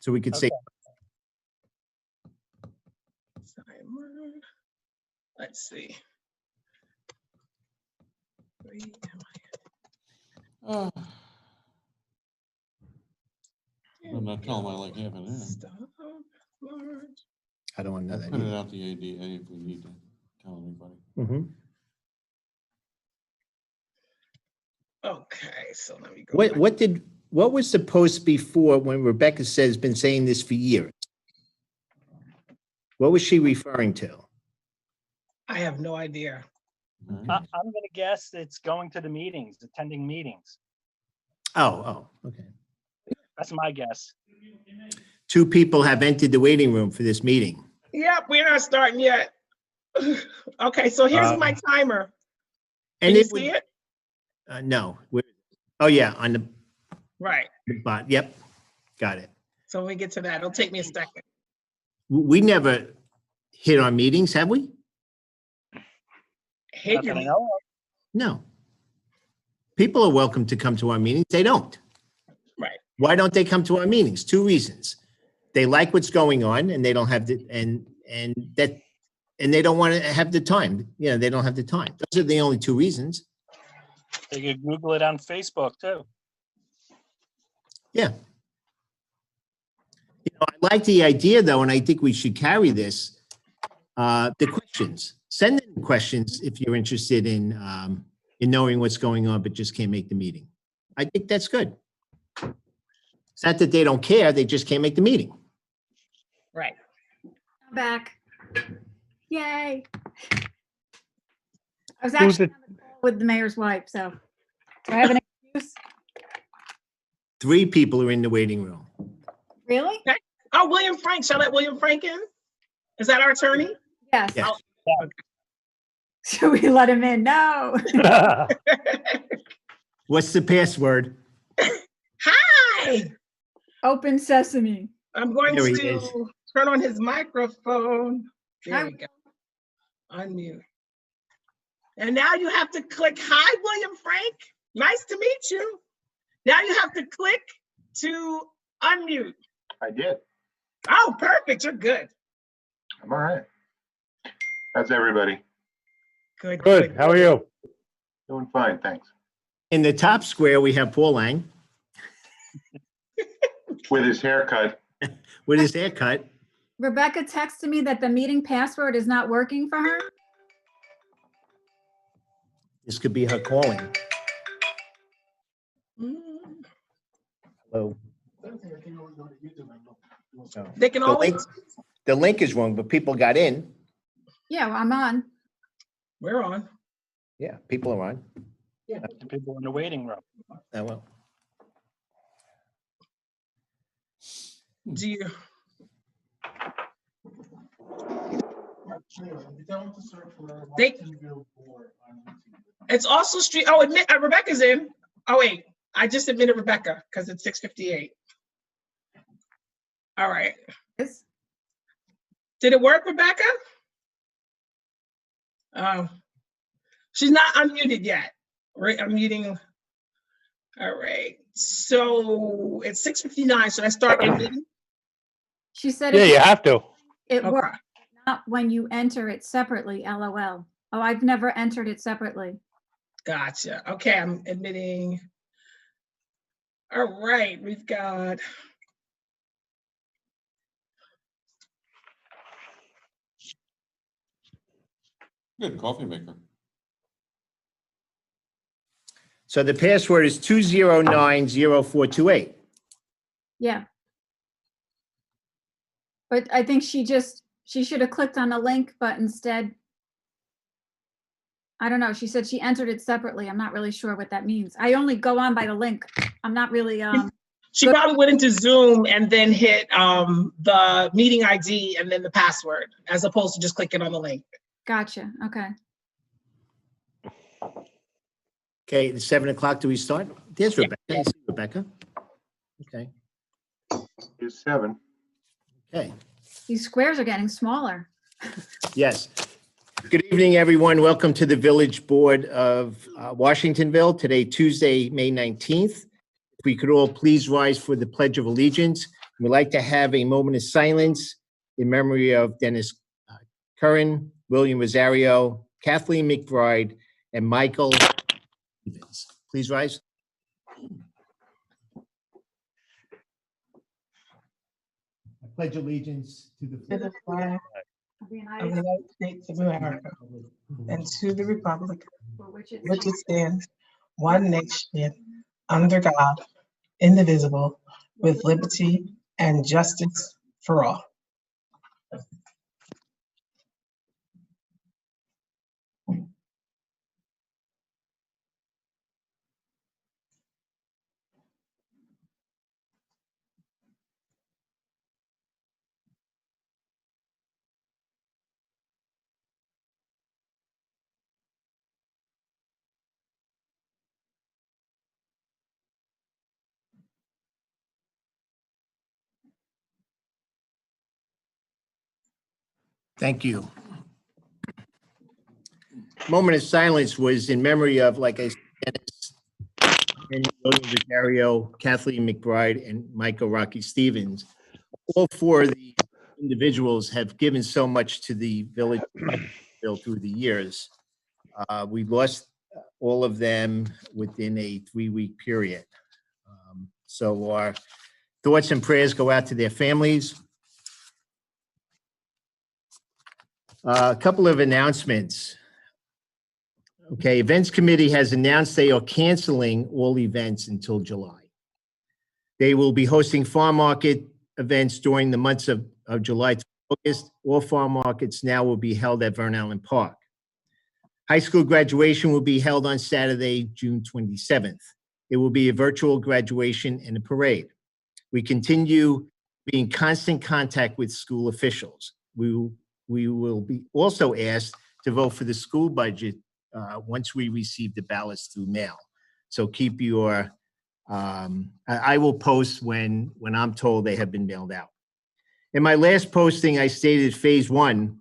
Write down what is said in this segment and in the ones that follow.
So we could say, Let's see. I'm not telling my like having it. Stop, March. I don't want to know I'll that. put it out the ADA if we need to tell anybody. Mhm. Okay, so let me go. back. What was the post before when Rebecca says been saying this for years? What was she referring to? I have no idea. All I'm right. going to guess it's going to the meetings, attending meetings. Oh, okay. That's my guess. 2 people have entered the waiting room for this meeting. Yep, we're not starting yet. Okay, so here's my timer. Can And you it would, see it? no. Oh, yeah, on the Right. bot. Yep, got it. So when we get to that, it'll take me a second. We never hit our meetings, have we? Hit Not your that I know of. No. People are welcome to come to our meetings. They don't. Right. Why don't they come to our meetings? 2 reasons. They like what's going on and they don't have the, and they don't want to have the time. You know, they don't have the time. Those are the only 2 reasons. They could Google it on Facebook too. Yeah. You know, I like the idea though, and I think we should carry this. The questions. Send in questions if you're interested in knowing what's going on, but just can't make the meeting. I think that's good. It's not that they don't care, they just can't make the meeting. Right. I'm back. Yay. I was Who's actually it? on the call with the mayor's wife, so do I have an excuse? 3 people are in the waiting room. Really? Oh, William Frank, shall I let William Frank in? Is that our attorney? Yes. Yes. Should we let him in? No. What's the password? Hi, Open sesame. I'm going There he is. to turn on his microphone. There Hi. we go. Unmute. And now you have to click, hi, William Frank. Nice to meet you. Now you have to click to unmute. I did. Oh, perfect, you're good. I'm all right. How's everybody? Good. Good. How are you? Doing fine, thanks. In the top square, we have Paul Lang With his haircut, with his haircut. Rebecca texted me that the meeting password is not working for her. This could be her calling. Mm. Hello. They can The always, link- The link is wrong, but people got in. Yeah, well, I'm on. we're on. Yeah, people are on. The people in the waiting room. Oh, well. Do you? They, it's also street, oh, admit, Rebecca's in. Oh, wait, I just admitted Rebecca because it's 6:58. All right. Yes. Did it work, Rebecca? She's not unmuted yet. Right, I'm muting. All right, so it's 6:59. Should I start unmuting? She said Yeah, you have to. it Okay. worked, not when you enter it separately, LOL. Oh, I've never entered it separately. Gotcha. Okay, I'm admitting. All right, we've got. Good coffee maker. So the password is 2090428. Yeah. But I think she should have clicked on the link, but instead, I don't know, she said she entered it separately. I'm not really sure what that means. I only go on by the link. I'm not really, She Good. probably went into Zoom and then hit the meeting ID and then the password, as opposed to just clicking on the link. gotcha, okay. Okay, it's 7 o'clock. Do we start? There's Rebecca. I see Rebecca. Okay, is 7. okay. These squares are getting smaller. Yes. Good evening, everyone. Welcome to the Village Board of Washingtonville. Today, Tuesday, May 19th. If we could all please rise for the Pledge of Allegiance. We'd like to have a moment of silence in memory of Dennis Curran, William Rosario, Kathleen McBride, and Michael Stevens. Please rise. I pledge allegiance to To the the flag Of the of the United United States of America and to the republic for which it which it stands, one nation, under God, indivisible, with liberty and justice for all. Thank you. Moment of silence was in memory of, like I said, Dennis and William Rosario, Kathleen McBride, and Michael Rocky Stevens. All four of the individuals have given so much to the village through the years. We lost all of them within a 3-week period. So our thoughts and prayers go out to their families. A couple of announcements. Okay, Events Committee has announced they are canceling all events until July. They will be hosting farm market events during the months of July to August. All farm markets now will be held at Vern Allen Park. High school graduation will be held on Saturday, June 27th. It will be a virtual graduation and a parade. We continue being in constant contact with school officials. We will be also asked to vote for the school budget once we receive the ballots through mail. So keep your, I will post when I'm told they have been mailed out. In my last posting, I stated phase 1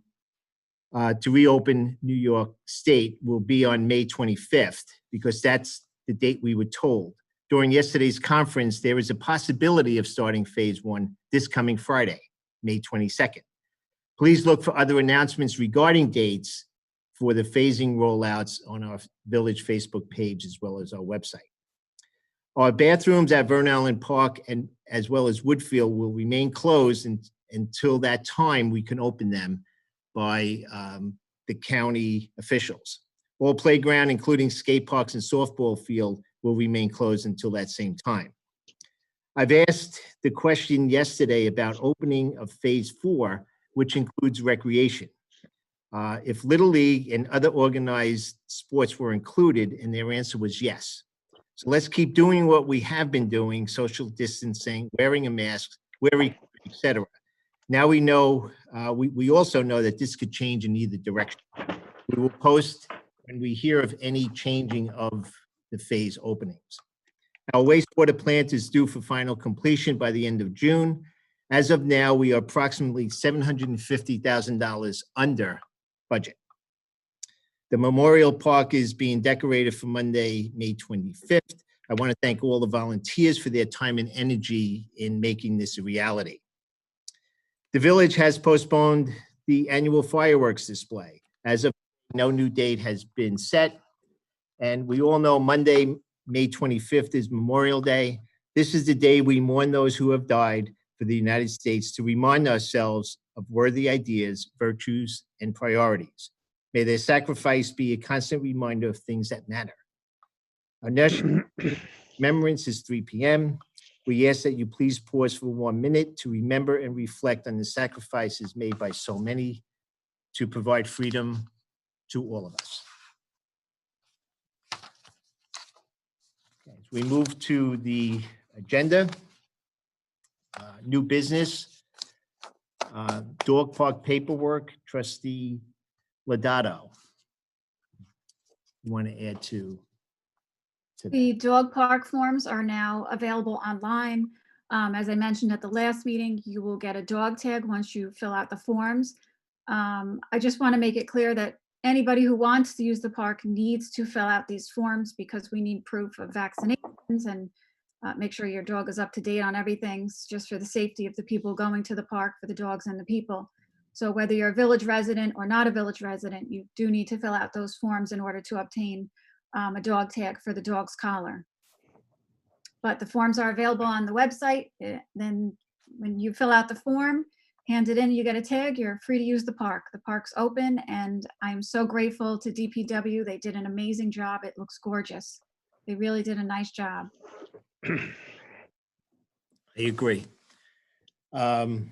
to reopen New York State will be on May 25th, because that's the date we were told. During yesterday's conference, there is a possibility of starting phase 1 this coming Friday, May 22nd. Please look for other announcements regarding dates for the phasing rollouts on our village Facebook page as well as our website. Our bathrooms at Vern Allen Park and as well as Woodfield will remain closed until that time we can open them by the county officials. All playground, including skate parks and softball field, will remain closed until that same time. I've asked the question yesterday about opening of phase 4, which includes recreation. If Little League and other organized sports were included, and their answer was yes. So let's keep doing what we have been doing, social distancing, wearing a mask, etc. Now we know, we also know that this could change in either direction. We will post when we hear of any changing of the phase openings. Our wastewater plant is due for final completion by the end of June. As of now, we are approximately $750,000 under budget. The Memorial Park is being decorated for Monday, May 25th. I want to thank all the volunteers for their time and energy in making this a reality. The village has postponed the annual fireworks display. As of no new date has been set. And we all know Monday, May 25th is Memorial Day. This is the day we mourn those who have died for the United States, to remind ourselves of worthy ideas, virtues, and priorities. May their sacrifice be a constant reminder of things that matter. Our national remembrance is 3 p.m. We ask that you please pause for 1 minute to remember and reflect on the sacrifices made by so many to provide freedom to all of us. Okay, as we move to the agenda, new business, dog park paperwork, Trustee Lodato. You want to add to that? The dog park forms are now available online. As I mentioned at the last meeting, you will get a dog tag once you fill out the forms. I just want to make it clear that anybody who wants to use the park needs to fill out these forms because we need proof of vaccinations and make sure your dog is up to date on everything, just for the safety of the people going to the park, for the dogs and the people. So whether you're a village resident or not a village resident, you do need to fill out those forms in order to obtain a dog tag for the dog's collar. But the forms are available on the website. Then when you fill out the form, hand it in, you get a tag, you're free to use the park. The park's open, and I'm so grateful to DPW. They did an amazing job. It looks gorgeous. They really did a nice job. I agree. Any,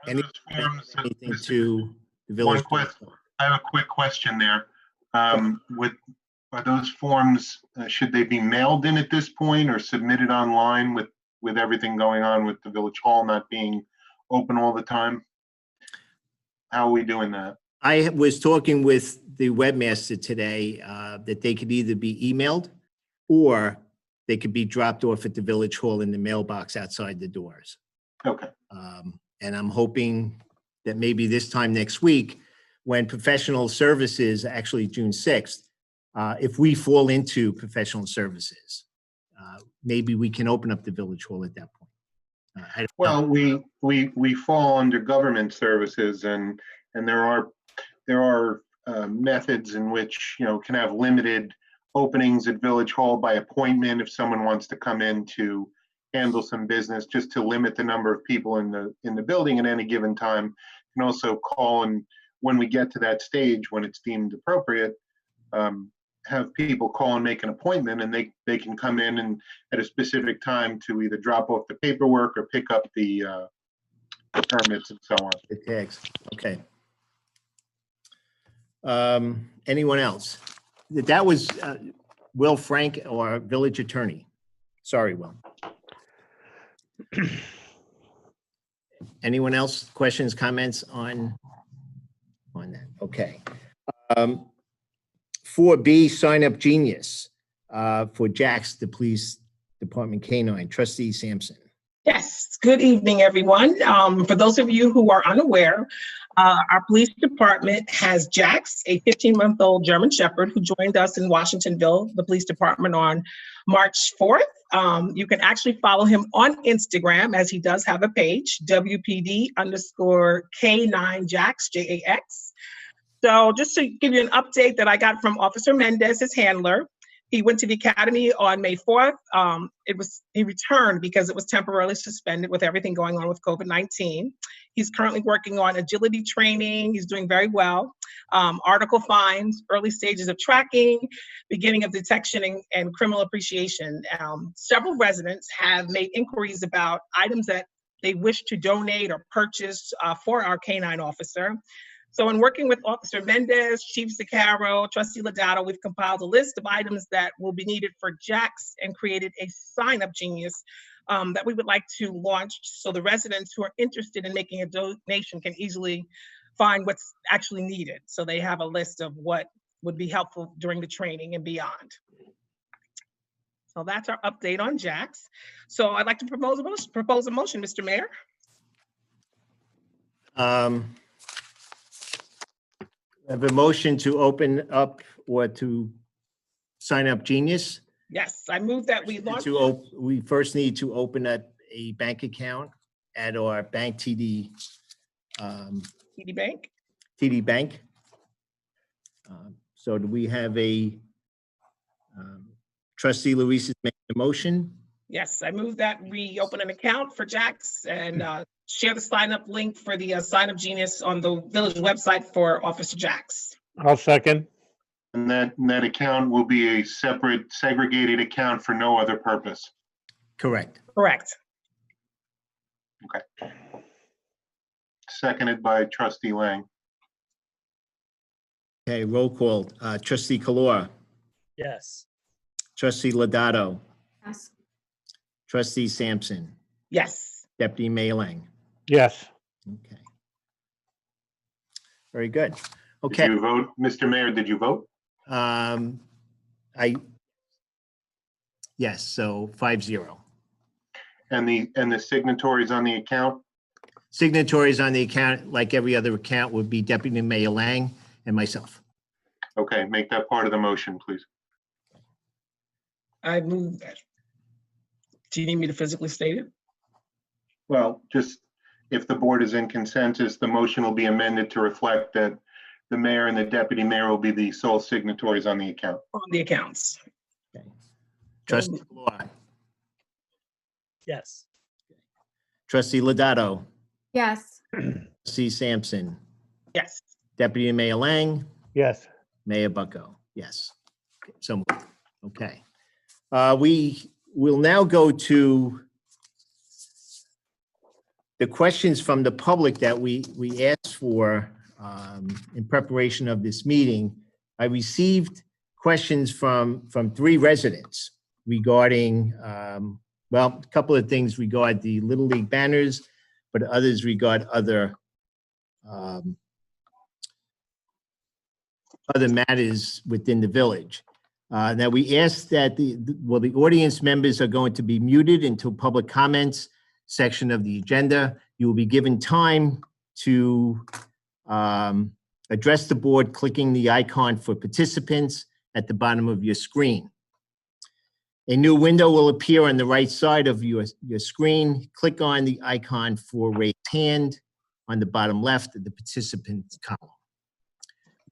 anything to the village? One question. I have a quick question there. Are those forms, should they be mailed in at this point or submitted online with everything going on with the village hall not being open all the time? How are we doing that? I was talking with the webmaster today that they could either be emailed or they could be dropped off at the village hall in the mailbox outside the doors. Okay. And I'm hoping that maybe this time next week, when professional services, actually June 6th, if we fall into professional services, maybe we can open up the village hall at that point. Well, we fall under government services, and there are methods in which, you know, can have limited openings at village hall by appointment if someone wants to come in to handle some business, just to limit the number of people in the building at any given time. You can also call, and when we get to that stage, when it's deemed appropriate, have people call and make an appointment, and they can come in and at a specific time to either drop off the paperwork or pick up the permits and so on. The tags, okay. Anyone else? That was Will Frank, our village attorney. Sorry, Will. Anyone else? Questions, comments on that? Okay. 4B, sign up genius for Jax, the police department canine. Trustee Sampson. Yes, good evening, everyone. For those of you who are unaware, our police department has Jax, a 15-month-old German Shepherd who joined us in Washingtonville, the police department, on March 4th. You can actually follow him on Instagram, as he does have a page, WPD_K9 Jax, JAX. So just to give you an update that I got from Officer Mendez, his handler, he went to the academy on May 4th. He returned because it was temporarily suspended with everything going on with COVID-19. He's currently working on agility training. He's doing very well. Article finds, early stages of tracking, beginning of detection and criminal appreciation. Several residents have made inquiries about items that they wish to donate or purchase for our canine officer. So in working with Officer Mendez, Chief Sicaro, Trustee Lodato, we've compiled a list of items that will be needed for Jax and created a sign-up genius that we would like to launch so the residents who are interested in making a donation can easily find what's actually needed. So they have a list of what would be helpful during the training and beyond. So that's our update on Jax. So I'd like to propose a motion, Mr. Mayor. I have a motion to open up or to sign up Genius. Yes, I move that we launch. We first need to open up a bank account at our bank TD. TD Bank. TD Bank. So do we have a Trustee Luis has made the motion? Yes, I move that we open an account for Jax and share the sign-up link for the sign-up genius on the village website for Officer Jax. I'll second. And that account will be a separate segregated account for no other purpose. Correct. Correct. Okay. Seconded by Trustee Lang. Okay, roll call. Trustee Kalora, Yes. Trustee Lodato, Yes. Trustee Sampson, Yes. Deputy Mayor Lang. Yes. Okay. Very good. Did Okay. you vote, Mr. Mayor? Did you vote? Yes, so 5-0. And the signatories on the account? Signatories on the account, like every other account, would be Deputy Mayor Lang and myself. Okay, make that part of the motion, please. I move that Do you need me to physically state it? Well, just if the board is in consensus, the motion will be amended to reflect that the mayor and the deputy mayor will be the sole signatories on the account. On the accounts. Trustee Blois, Yes. trustee Lodato, Yes. trustee Sampson, Yes. deputy mayor Lang, Yes. Mayor Bucko. Yes. So, moved. Okay. We will now go to the questions from the public that we asked for in preparation of this meeting. I received questions from 3 residents regarding, well, a couple of things regard the Little League banners, but others regard other matters within the village. Now, we asked that the audience members are going to be muted until public comments section of the agenda. You will be given time to address the board, clicking the icon for participants at the bottom of your screen. A new window will appear on the right side of your screen. Click on the icon for raised hand on the bottom left of the participants column.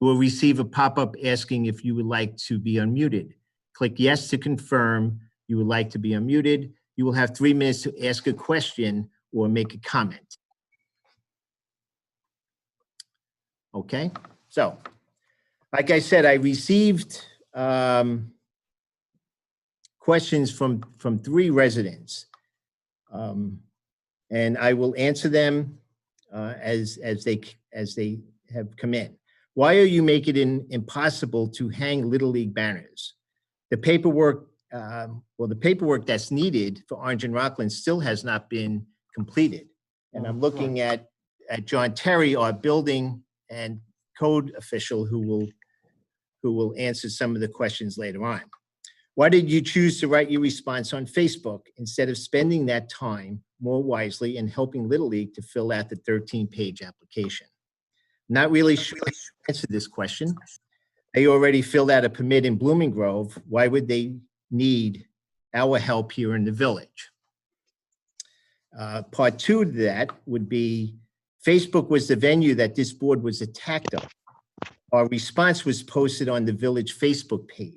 You will receive a pop-up asking if you would like to be unmuted. Click yes to confirm you would like to be unmuted. You will have 3 minutes to ask a question or make a comment. Okay, so like I said, I received questions from 3 residents, and I will answer them as they have come in. Why are you making it impossible to hang Little League banners? The paperwork, the paperwork that's needed for Orange and Rockland still has not been completed. And I'm looking at John Terry, our building and code official, who will answer some of the questions later on. Why did you choose to write your response on Facebook instead of spending that time more wisely and helping Little League to fill out the 13-page application? Not really sure to answer this question. They already filled out a permit in Blooming Grove. Why would they need our help here in the village? Part 2 to that would be, Facebook was the venue that this board was attacked on. Our response was posted on the village Facebook page.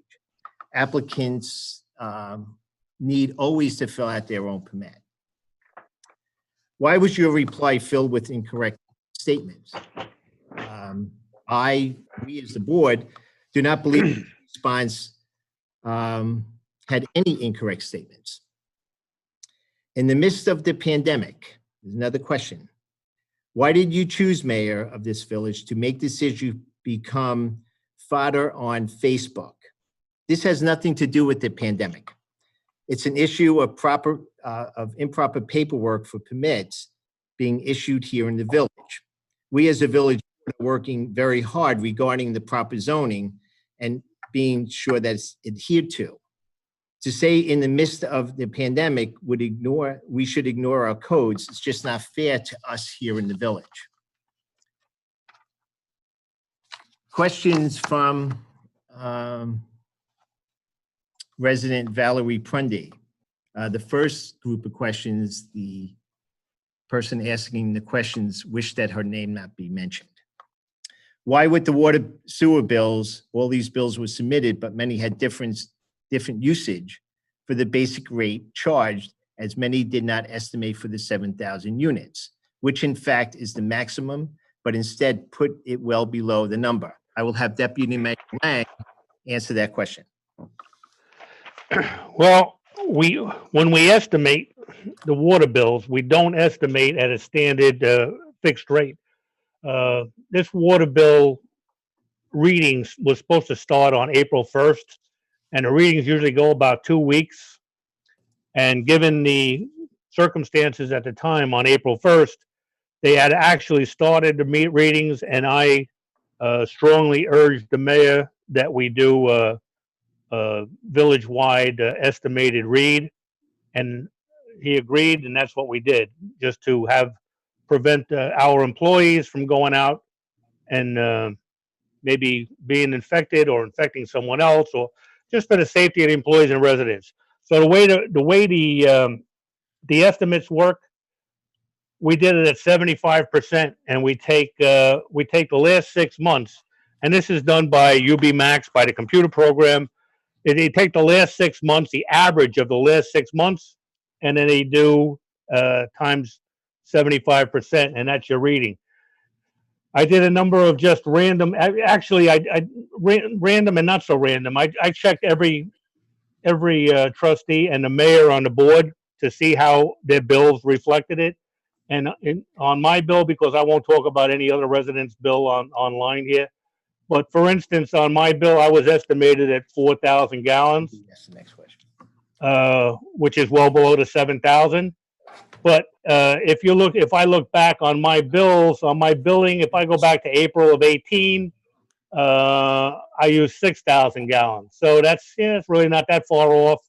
Applicants need always to fill out their own permit. Why was your reply filled with incorrect statements? We as the board do not believe the response had any incorrect statements. In the midst of the pandemic, there's another question. Why did you choose, Mayor of this village, to make this issue become fodder on Facebook? This has nothing to do with the pandemic. It's an issue of improper paperwork for permits being issued here in the village. We as a village are working very hard regarding the proper zoning and being sure that it's adhered to. To say in the midst of the pandemic we should ignore our codes, it's just not fair to us here in the village. Questions from resident Valerie Prundy. The first group of questions, the person asking the questions wished that her name not be mentioned. Why with the water sewer bills, all these bills were submitted, but many had different usage for the basic rate charged, as many did not estimate for the 7,000 units, which in fact is the maximum, but instead put it well below the number. I will have Deputy Mayor Lang answer that question. Well, when we estimate the water bills, we don't estimate at a standard fixed rate. This water bill readings was supposed to start on April 1st, and the readings usually go about 2 weeks. And given the circumstances at the time on April 1st, they had actually started to meet readings, and I strongly urged the mayor that we do a village-wide estimated read, and he agreed, and that's what we did, just to prevent our employees from going out and maybe being infected or infecting someone else, or just for the safety of the employees and residents. So the estimates work, we did it at 75%, and we take the last 6 months, and this is done by UB Max, by the computer program. They take the last 6 months, the average of the last 6 months, and then they do times 75%, and that's your reading. I did a number of just random, actually, random and not so random. I checked every trustee and the mayor on the board to see how their bills reflected it. And on my bill, because I won't talk about any other resident's bill online here, but for instance, on my bill, I was estimated at 4,000 gallons, Yes, the next question. which is well below the 7,000. But if I look back on my bills, on my billing, if I go back to April of 18, I used 6,000 gallons. So it's really not that far off.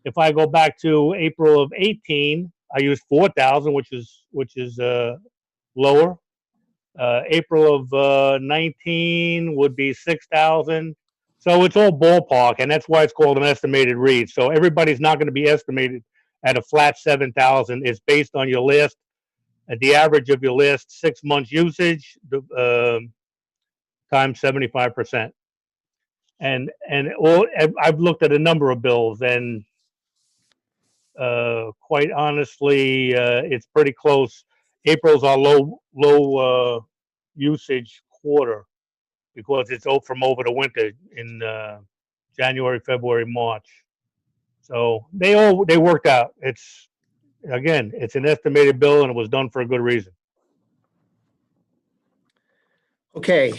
If I go back to April of 18, I used 4,000, which is lower. April of 19 would be 6,000. So it's all ballpark, and that's why it's called an estimated read. So everybody's not going to be estimated at a flat 7,000. It's based on your the average of your last 6 months usage times 75%. And I've looked at a number of bills, and quite honestly, it's pretty close. April's our low usage quarter because it's from over the winter in January, February, March. So they worked out. It's an estimated bill, and it was done for a good reason. Okay,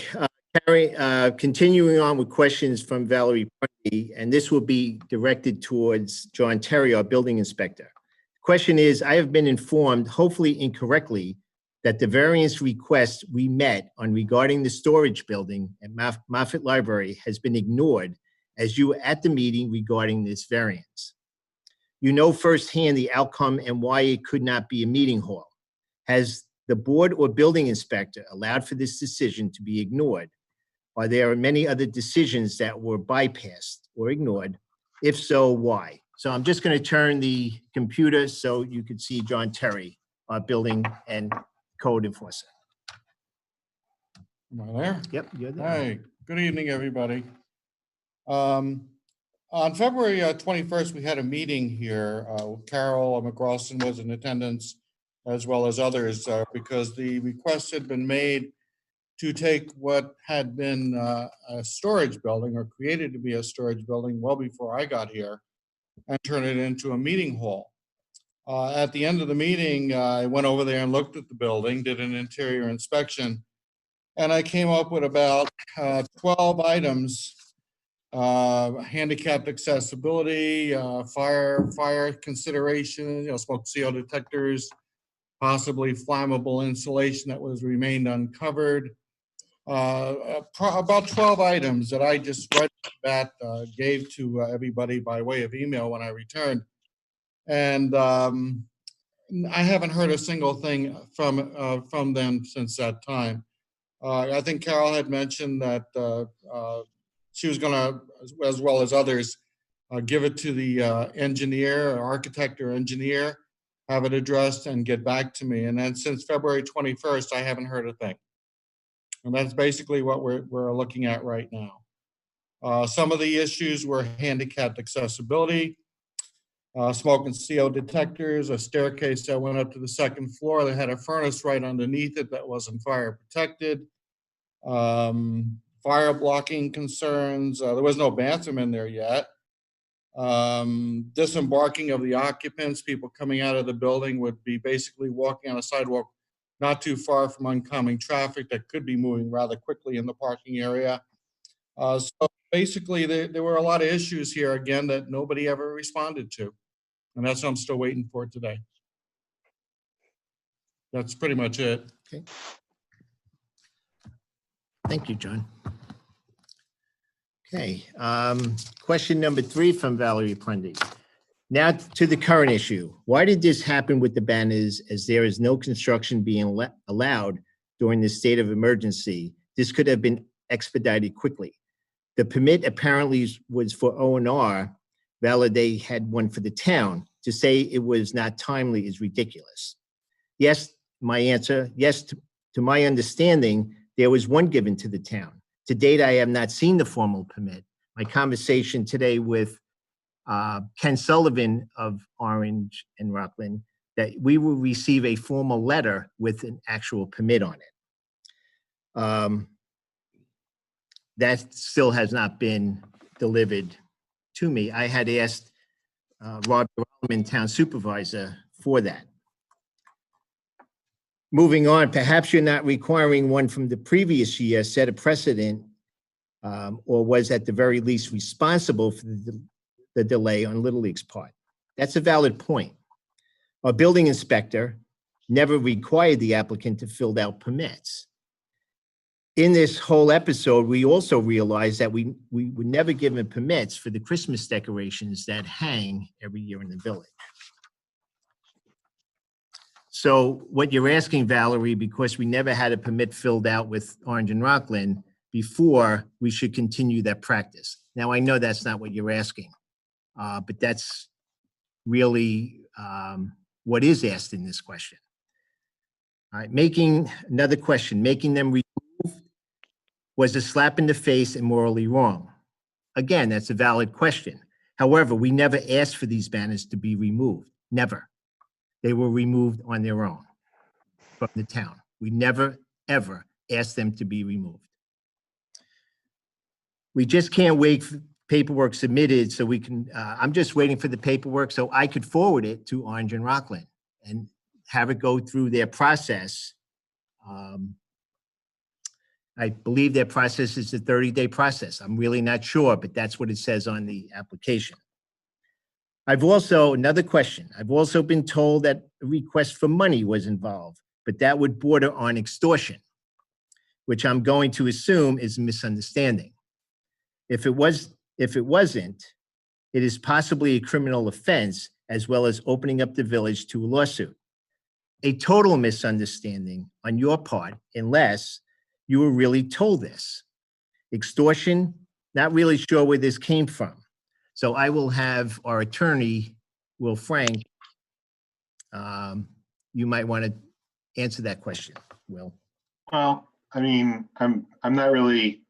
Carrie, continuing on with questions from Valerie Prunty, and this will be directed towards John Terry, our building inspector. The question is, I have been informed, hopefully incorrectly, that the variance request we met on regarding the storage building at Moffett Library has been ignored as you were at the meeting regarding this variance. You know firsthand the outcome and why it could not be a meeting hall. Has the board or building inspector allowed for this decision to be ignored? Are there many other decisions that were bypassed or ignored? If so, why? So I'm just going to turn the computer so you can see John Terry, our building and code enforcer. Am I there? Yep, you're there. Hi, good evening, everybody. On February 21st, we had a meeting here. Carol McRalston was in attendance, as well as others, because the request had been made to take what had been a storage building, or created to be a storage building well before I got here, and turn it into a meeting hall. At the end of the meeting, I went over there and looked at the building, did an interior inspection, and I came up with about 12 items: handicapped accessibility, fire consideration, smoke CO detectors, possibly flammable insulation that remained uncovered. About 12 items that I just right off the bat gave to everybody by way of email when I returned. And I haven't heard a single thing from them since that time. I think Carol had mentioned that she was going to, as well as others, give it to the engineer, or architect or engineer, have it addressed and get back to me. And then since February 21st, I haven't heard a thing. And that's basically what we're looking at right now. Some of the issues were handicapped accessibility, smoke and CO detectors, a staircase that went up to the second floor that had a furnace right underneath it that wasn't fire protected, fire blocking concerns. There was no bathroom in there yet. Disembarking of the occupants, people coming out of the building would be basically walking on a sidewalk not too far from oncoming traffic that could be moving rather quickly in the parking area. So basically, there were a lot of issues here, again, that nobody ever responded to. And that's what I'm still waiting for today. That's pretty much it. Okay. Thank you, John. Okay, question number 3 from Valerie Prunty. Now to the current issue. Why did this happen with the banners, as there is no construction being allowed during this state of emergency? This could have been expedited quickly. The permit apparently was for O&R, validate had one for the town. To say it was not timely is ridiculous. Yes, my answer, yes, to my understanding, there was one given to the town. To date, I have not seen the formal permit. My conversation today with Ken Sullivan of Orange and Rockland, that we will receive a formal letter with an actual permit on it. That still has not been delivered to me. I had asked Rob Rollman, town supervisor, for that. Moving on, perhaps you're not requiring one from the previous year set a precedent, or was at the very least responsible for the delay on Little League's part. That's a valid point. Our building inspector never required the applicant to fill out permits. In this whole episode, we also realized that we were never given permits for the Christmas decorations that hang every year in the village. So what you're asking, Valerie, because we never had a permit filled out with Orange and Rockland before, we should continue that practice. Now, I know that's not what you're asking, but that's really what is asked in this question. All right, making another question, making them removed was a slap in the face and morally wrong. Again, that's a valid question. However, we never asked for these banners to be removed, never. They were removed on their own from the town. We never, ever asked them to be removed. We just can't wait for paperwork submitted so we can, I'm just waiting for the paperwork so I could forward it to Orange and Rockland and have it go through their process. I believe their process is a 30-day process. I'm really not sure, but that's what it says on the application. Another question. I've also been told that a request for money was involved, but that would border on extortion, which I'm going to assume is a misunderstanding. If it wasn't, it is possibly a criminal offense as well as opening up the village to a lawsuit. A total misunderstanding on your part, unless you were really told this. Extortion, not really sure where this came from. So I will have our attorney, Will Frank, you might want to answer that question, Will. Well, I mean, I'm not really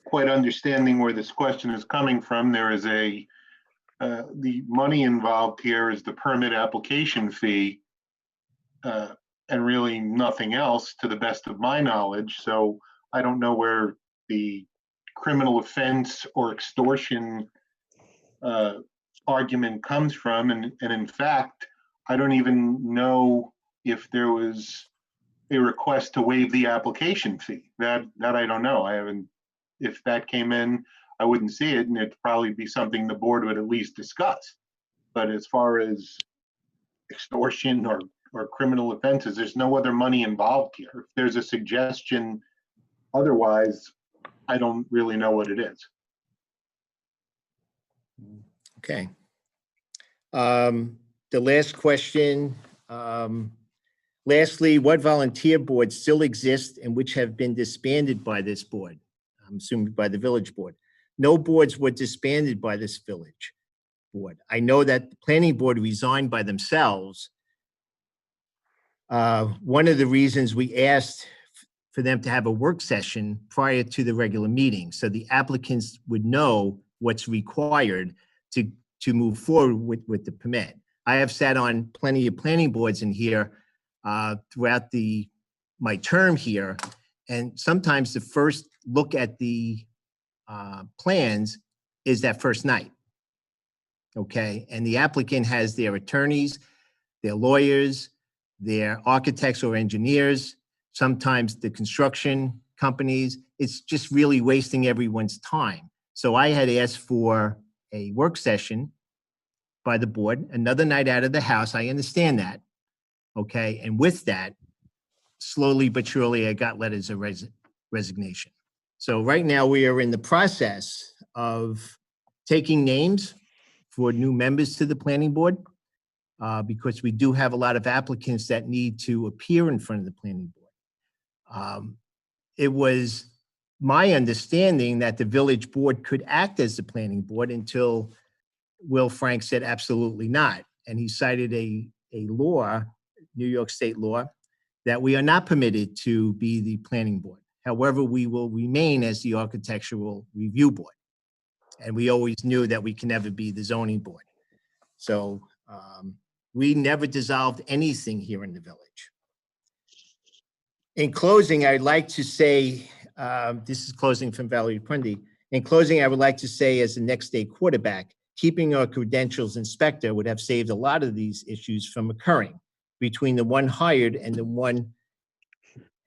quite understanding where this question is coming from. There is the money involved here is the permit application fee, and really nothing else to the best of my knowledge. So I don't know where the criminal offense or extortion argument comes from. And in fact, I don't even know if there was a request to waive the application fee. That I don't know. I haven't, if that came in, I wouldn't see it, and it'd probably be something the board would at least discuss. But as far as extortion or criminal offenses, there's no other money involved here. If there's a suggestion otherwise, I don't really know what it is. Okay. The last question, lastly, what volunteer boards still exist and which have been disbanded by this board? I'm assuming by the village board. No boards were disbanded by this village board. I know that the planning board resigned by themselves. One of the reasons we asked for them to have a work session prior to the regular meeting, so the applicants would know what's required to move forward with the permit. I have sat on plenty of planning boards in here throughout my term here, and sometimes the first look at the plans is that first night, okay? And the applicant has their attorneys, their lawyers, their architects or engineers, sometimes the construction companies. It's just really wasting everyone's time. So I had asked for a work session by the board, another night out of the house. I understand that, okay? And with that, slowly but surely, I got letters of resignation. So right now we are in the process of taking names for new members to the planning board because we do have a lot of applicants that need to appear in front of the planning board. It was my understanding that the village board could act as the planning board until Will Frank said absolutely not. And he cited a law, New York state law, that we are not permitted to be the planning board. However, we will remain as the architectural review board. And we always knew that we can never be the zoning board. So we never dissolved anything here in the village. In closing, I'd like to say, this is closing from Valerie Pundy. In closing, I would like to say, as the next day quarterback, keeping our credentials inspector would have saved a lot of these issues from occurring between the one hired and the one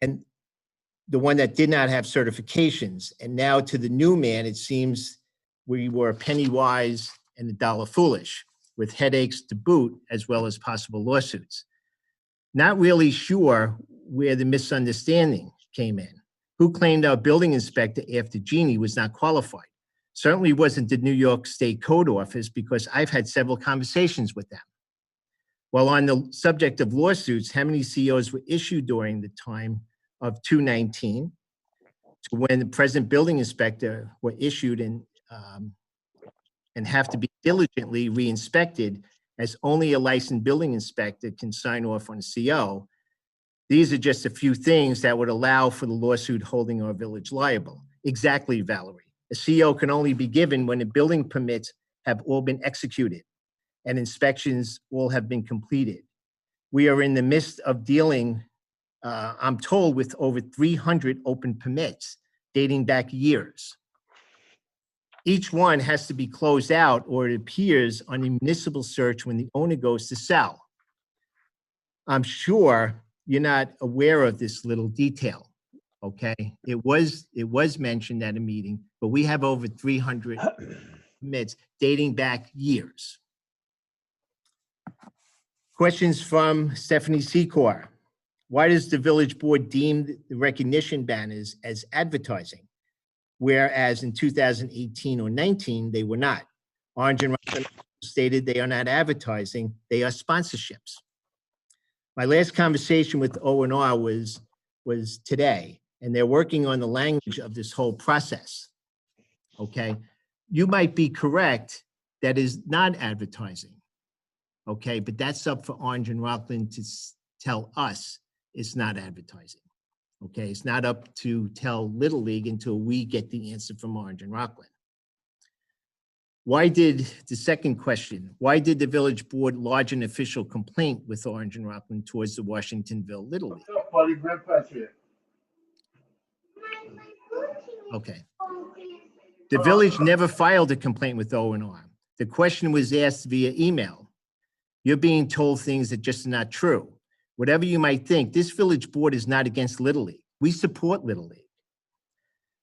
that did not have certifications. And now to the new man, it seems we were penny wise and a dollar foolish, with headaches to boot, as well as possible lawsuits. Not really sure where the misunderstanding came in. Who claimed our building inspector after Jeannie was not qualified? Certainly wasn't the New York State Code Office, because I've had several conversations with them. While on the subject of lawsuits, how many COs were issued during the time of 219 to when the present building inspector were issued and have to be diligently re-inspected, as only a licensed building inspector can sign off on a CO? These are just a few things that would allow for the lawsuit holding our village liable. Exactly, Valerie. A CO can only be given when the building permits have all been executed and inspections all have been completed. We are in the midst of dealing, I'm told, with over 300 open permits dating back years. Each one has to be closed out, or it appears on a municipal search when the owner goes to sell. I'm sure you're not aware of this little detail, okay? It was mentioned at a meeting, but we have over 300 permits dating back years. Questions from Stephanie Secor. Why does the village board deem the recognition banners as advertising, whereas in 2018 or 19, they were not? Orange and Rockland stated they are not advertising, they are sponsorships. My last conversation with O&R was today, and they're working on the language of this whole process, okay? You might be correct, that is not advertising, okay? But that's up for Orange and Rockland to tell us it's not advertising, okay? It's not up to tell Little League until we get the answer from Orange and Rockland. The second question, why did the village board lodge an official complaint with Orange and Rockland towards the Washingtonville Little League? Okay. The village never filed a complaint with O&R. The question was asked via email. You're being told things that just are not true. Whatever you might think, this village board is not against Little League. We support Little League.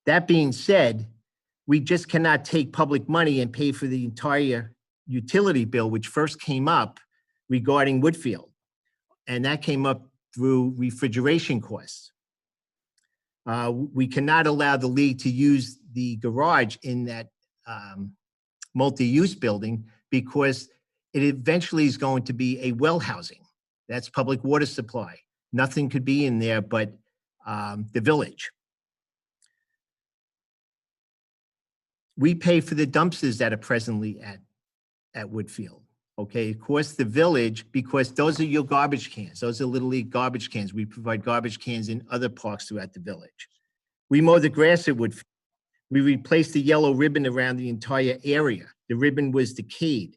That being said, we just cannot take public money and pay for the entire utility bill, which first came up regarding Woodfield. And that came up through refrigeration costs. We cannot allow the league to use the garage in that multi-use building, because it eventually is going to be a well housing. That's public water supply. Nothing could be in there but the village. We pay for the dumpsters that are presently at Woodfield. Okay, of course, the village, because those are your garbage cans. Those are Little League garbage cans. We provide garbage cans in other parks throughout the village. We mow the grass at Woodfield. We replaced the yellow ribbon around the entire area. The ribbon was decayed.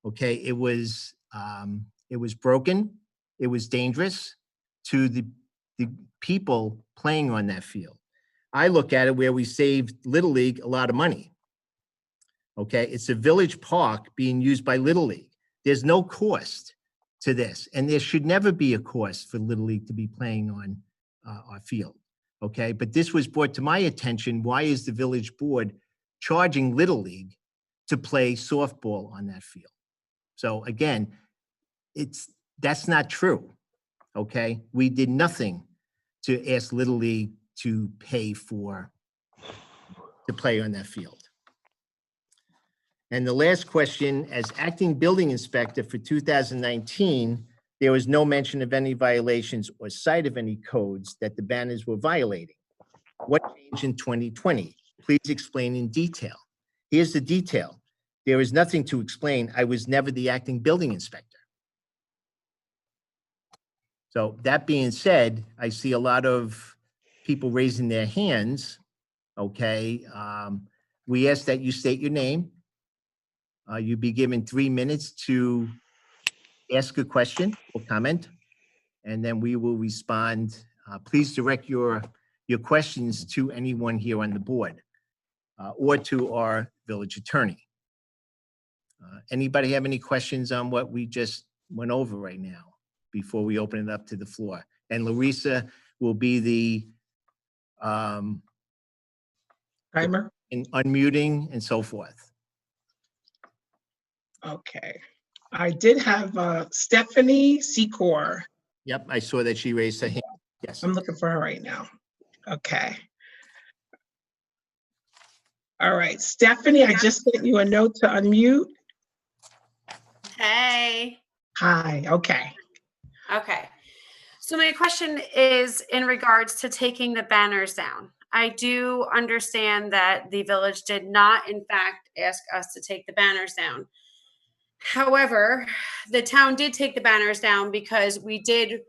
Okay, it was broken. It was dangerous to the people playing on that field. I look at it where we saved Little League a lot of money. Okay, it's a village park being used by Little League. There's no cost to this, and there should never be a cost for Little League to be playing on our field. Okay, but this was brought to my attention. Why is the village board charging Little League to play softball on that field? So again, that's not true. Okay, we did nothing to ask Little League to pay to play on that field. And the last question, as acting building inspector for 2019, there was no mention of any violations or sight of any codes that the banners were violating. What changed in 2020? Please explain in detail. Here's the detail. there is nothing to explain. I was never the acting building inspector. So that being said, I see a lot of people raising their hands. Okay. We ask that you state your name. You'd be given 3 minutes to ask a question or comment, and then we will respond. Please direct your questions to anyone here on the board or to our village attorney. Anybody have any questions on what we just went over right now before we open it up to the floor? And Larissa will be the Timer. in unmuting and so forth. Okay. I did have Stephanie Secor. Yep, I saw that she raised her hand. Yes. I'm looking for her right now. Okay. All right, Stephanie, I just sent you a note to unmute. Hey. Hi, okay. Okay. So my question is in regards to taking the banners down. I do understand that the village did not, in fact, ask us to take the banners down. However, the town did take the banners down because we did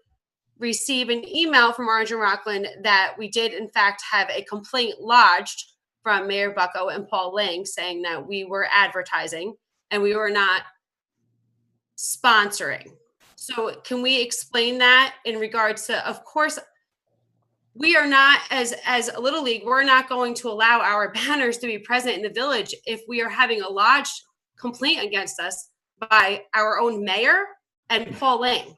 receive an email from Orange and Rockland that we did, in fact, have a complaint lodged from Mayor Bucko and Paul Lang saying that we were advertising and we were not sponsoring. So can we explain that in regards to, of course, we are not, as a Little League, we're not going to allow our banners to be present in the village if we are having a lodged complaint against us by our own mayor and Paul Lang,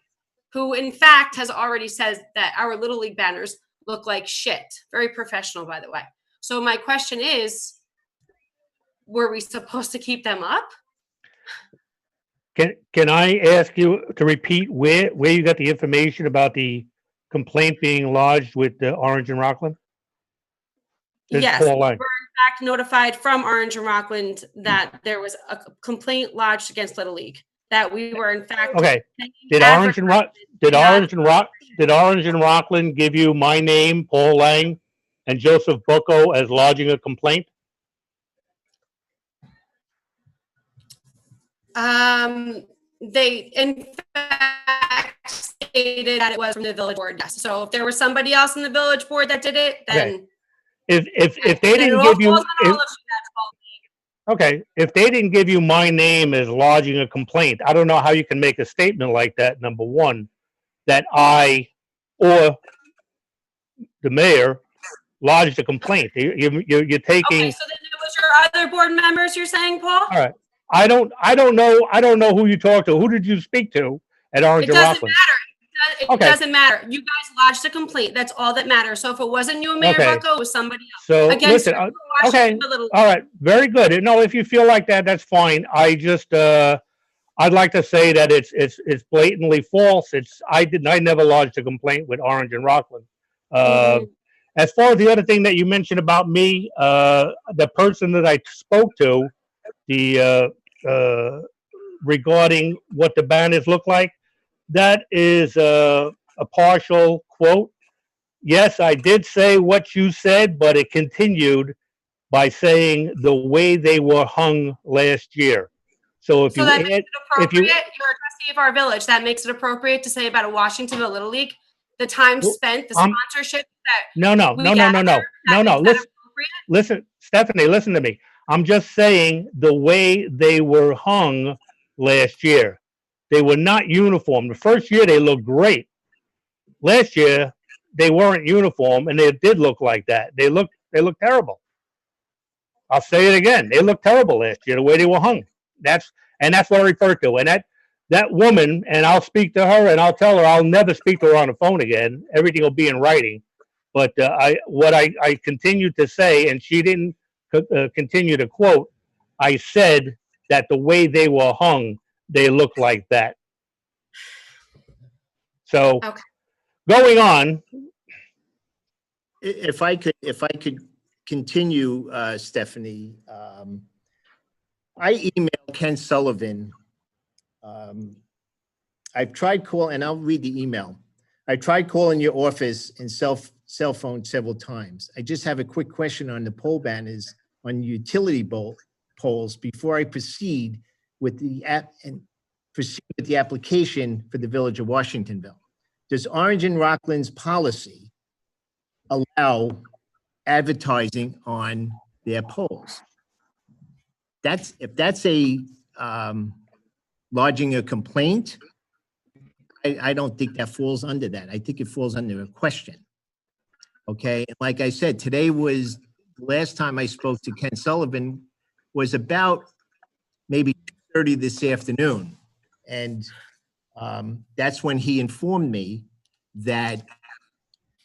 who in fact has already said that our Little League banners look like shit. Very professional, by the way. So my question is, were we supposed to keep them up? Can I ask you to repeat where you got the information about the complaint being lodged with the Orange and Rockland? This is Yes, Paul we Lang. were in fact notified from Orange and Rockland that there was a complaint lodged against Little League, that we were in fact. Okay. Did Orange and Rockland give you my name, Paul Lang, and Joseph Bucko as lodging a complaint? They in fact stated that it was from the village board. Yes. So if there was somebody else in the village board that did it, then If they didn't give you, okay, if they didn't give you my name as lodging a complaint, I don't know how you can make a statement like that. Number one, that I or the mayor lodged a complaint. You're taking. Okay, so then it was your other board members. You're saying, Paul? All right. I don't know who you talked to. Who did you speak to at Orange It and doesn't Rockland? matter. It Okay. doesn't matter. You guys lodged a complaint. That's all that matters. So if it wasn't you and Mayor Okay. Bucko, it was somebody else. So Against listen, Washington, okay, the Little all right, very good. No, if you feel like that, that's fine. I just, I'd like to say that it's blatantly false. I never lodged a complaint with Orange and Rockland. As far as the other thing that you mentioned about me, the person that I spoke to, regarding what the banners look like, that is a partial quote. Yes, I did say what you said, but it continued by saying the way they were hung last year. So if So you that makes add, it appropriate. You're a trustee of our village. That makes it appropriate to say about a Washingtonville Little League, the time spent, the sponsorship that no. Listen, Stephanie, listen to me. I'm just saying the way they were hung last year. They were not uniform. The first year they looked great. Last year they weren't uniform, and they did look like that. They looked terrible. I'll say it again. They looked terrible last year, the way they were hung. That's what I refer to. And that woman, and I'll speak to her and I'll tell her I'll never speak to her on the phone again. Everything will be in writing. But I continued to say, and she didn't continue to quote, I said that the way they were hung, they looked like that. So okay. Going on. If I could continue, Stephanie, I emailed Ken Sullivan. I've tried calling, and I'll read the email. I tried calling your office and cell phone several times. I just have a quick question on the pole banners on utility poles before I proceed with the application for the Village of Washingtonville. Does Orange and Rockland's policy allow advertising on their poles? If that's a lodging a complaint, I don't think that falls under that. I think it falls under a question. Okay, and like I said, today was the last time I spoke to Ken Sullivan was about maybe 2:30 this afternoon. And that's when he informed me that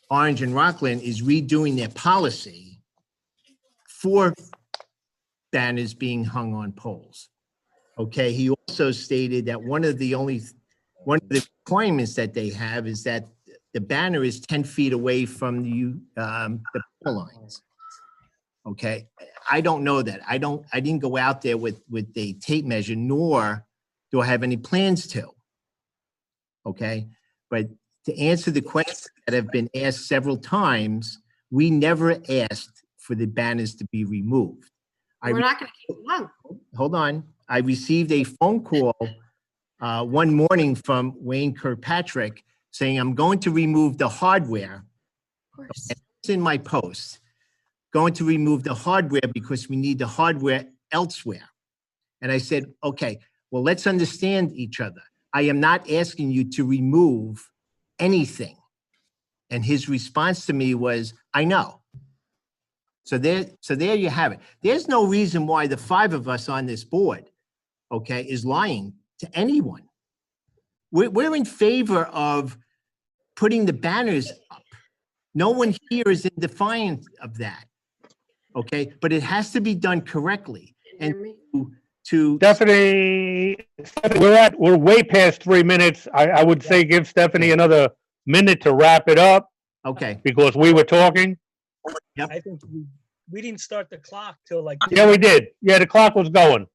Orange and Rockland is redoing their policy for banners being hung on poles. Okay, he also stated that one of the requirements that they have is that the banner is 10 feet away from the pole lines. Okay, I don't know that. I didn't go out there with a tape measure, nor do I have any plans to. Okay, but to answer the questions that have been asked several times, we never asked for the banners to be removed. We're not going to keep them hung. Hold on. I received a phone call one morning from Wayne Kirkpatrick saying, I'm going to remove the hardware. Of course. It's in my post. Going to remove the hardware because we need the hardware elsewhere. And I said, okay, well, let's understand each other. I am not asking you to remove anything. And his response to me was, I know. So there you have it. There's no reason why the 5 of us on this board, okay, is lying to anyone. We're in favor of putting the banners up. No one here is in defiance of that, okay? But it has to be done correctly. And to Stephanie, we're way past 3 minutes. I would say give Stephanie another minute to wrap it up okay, because we were talking. I think we didn't start the clock till like. Yeah, we did. Yeah, the clock was going.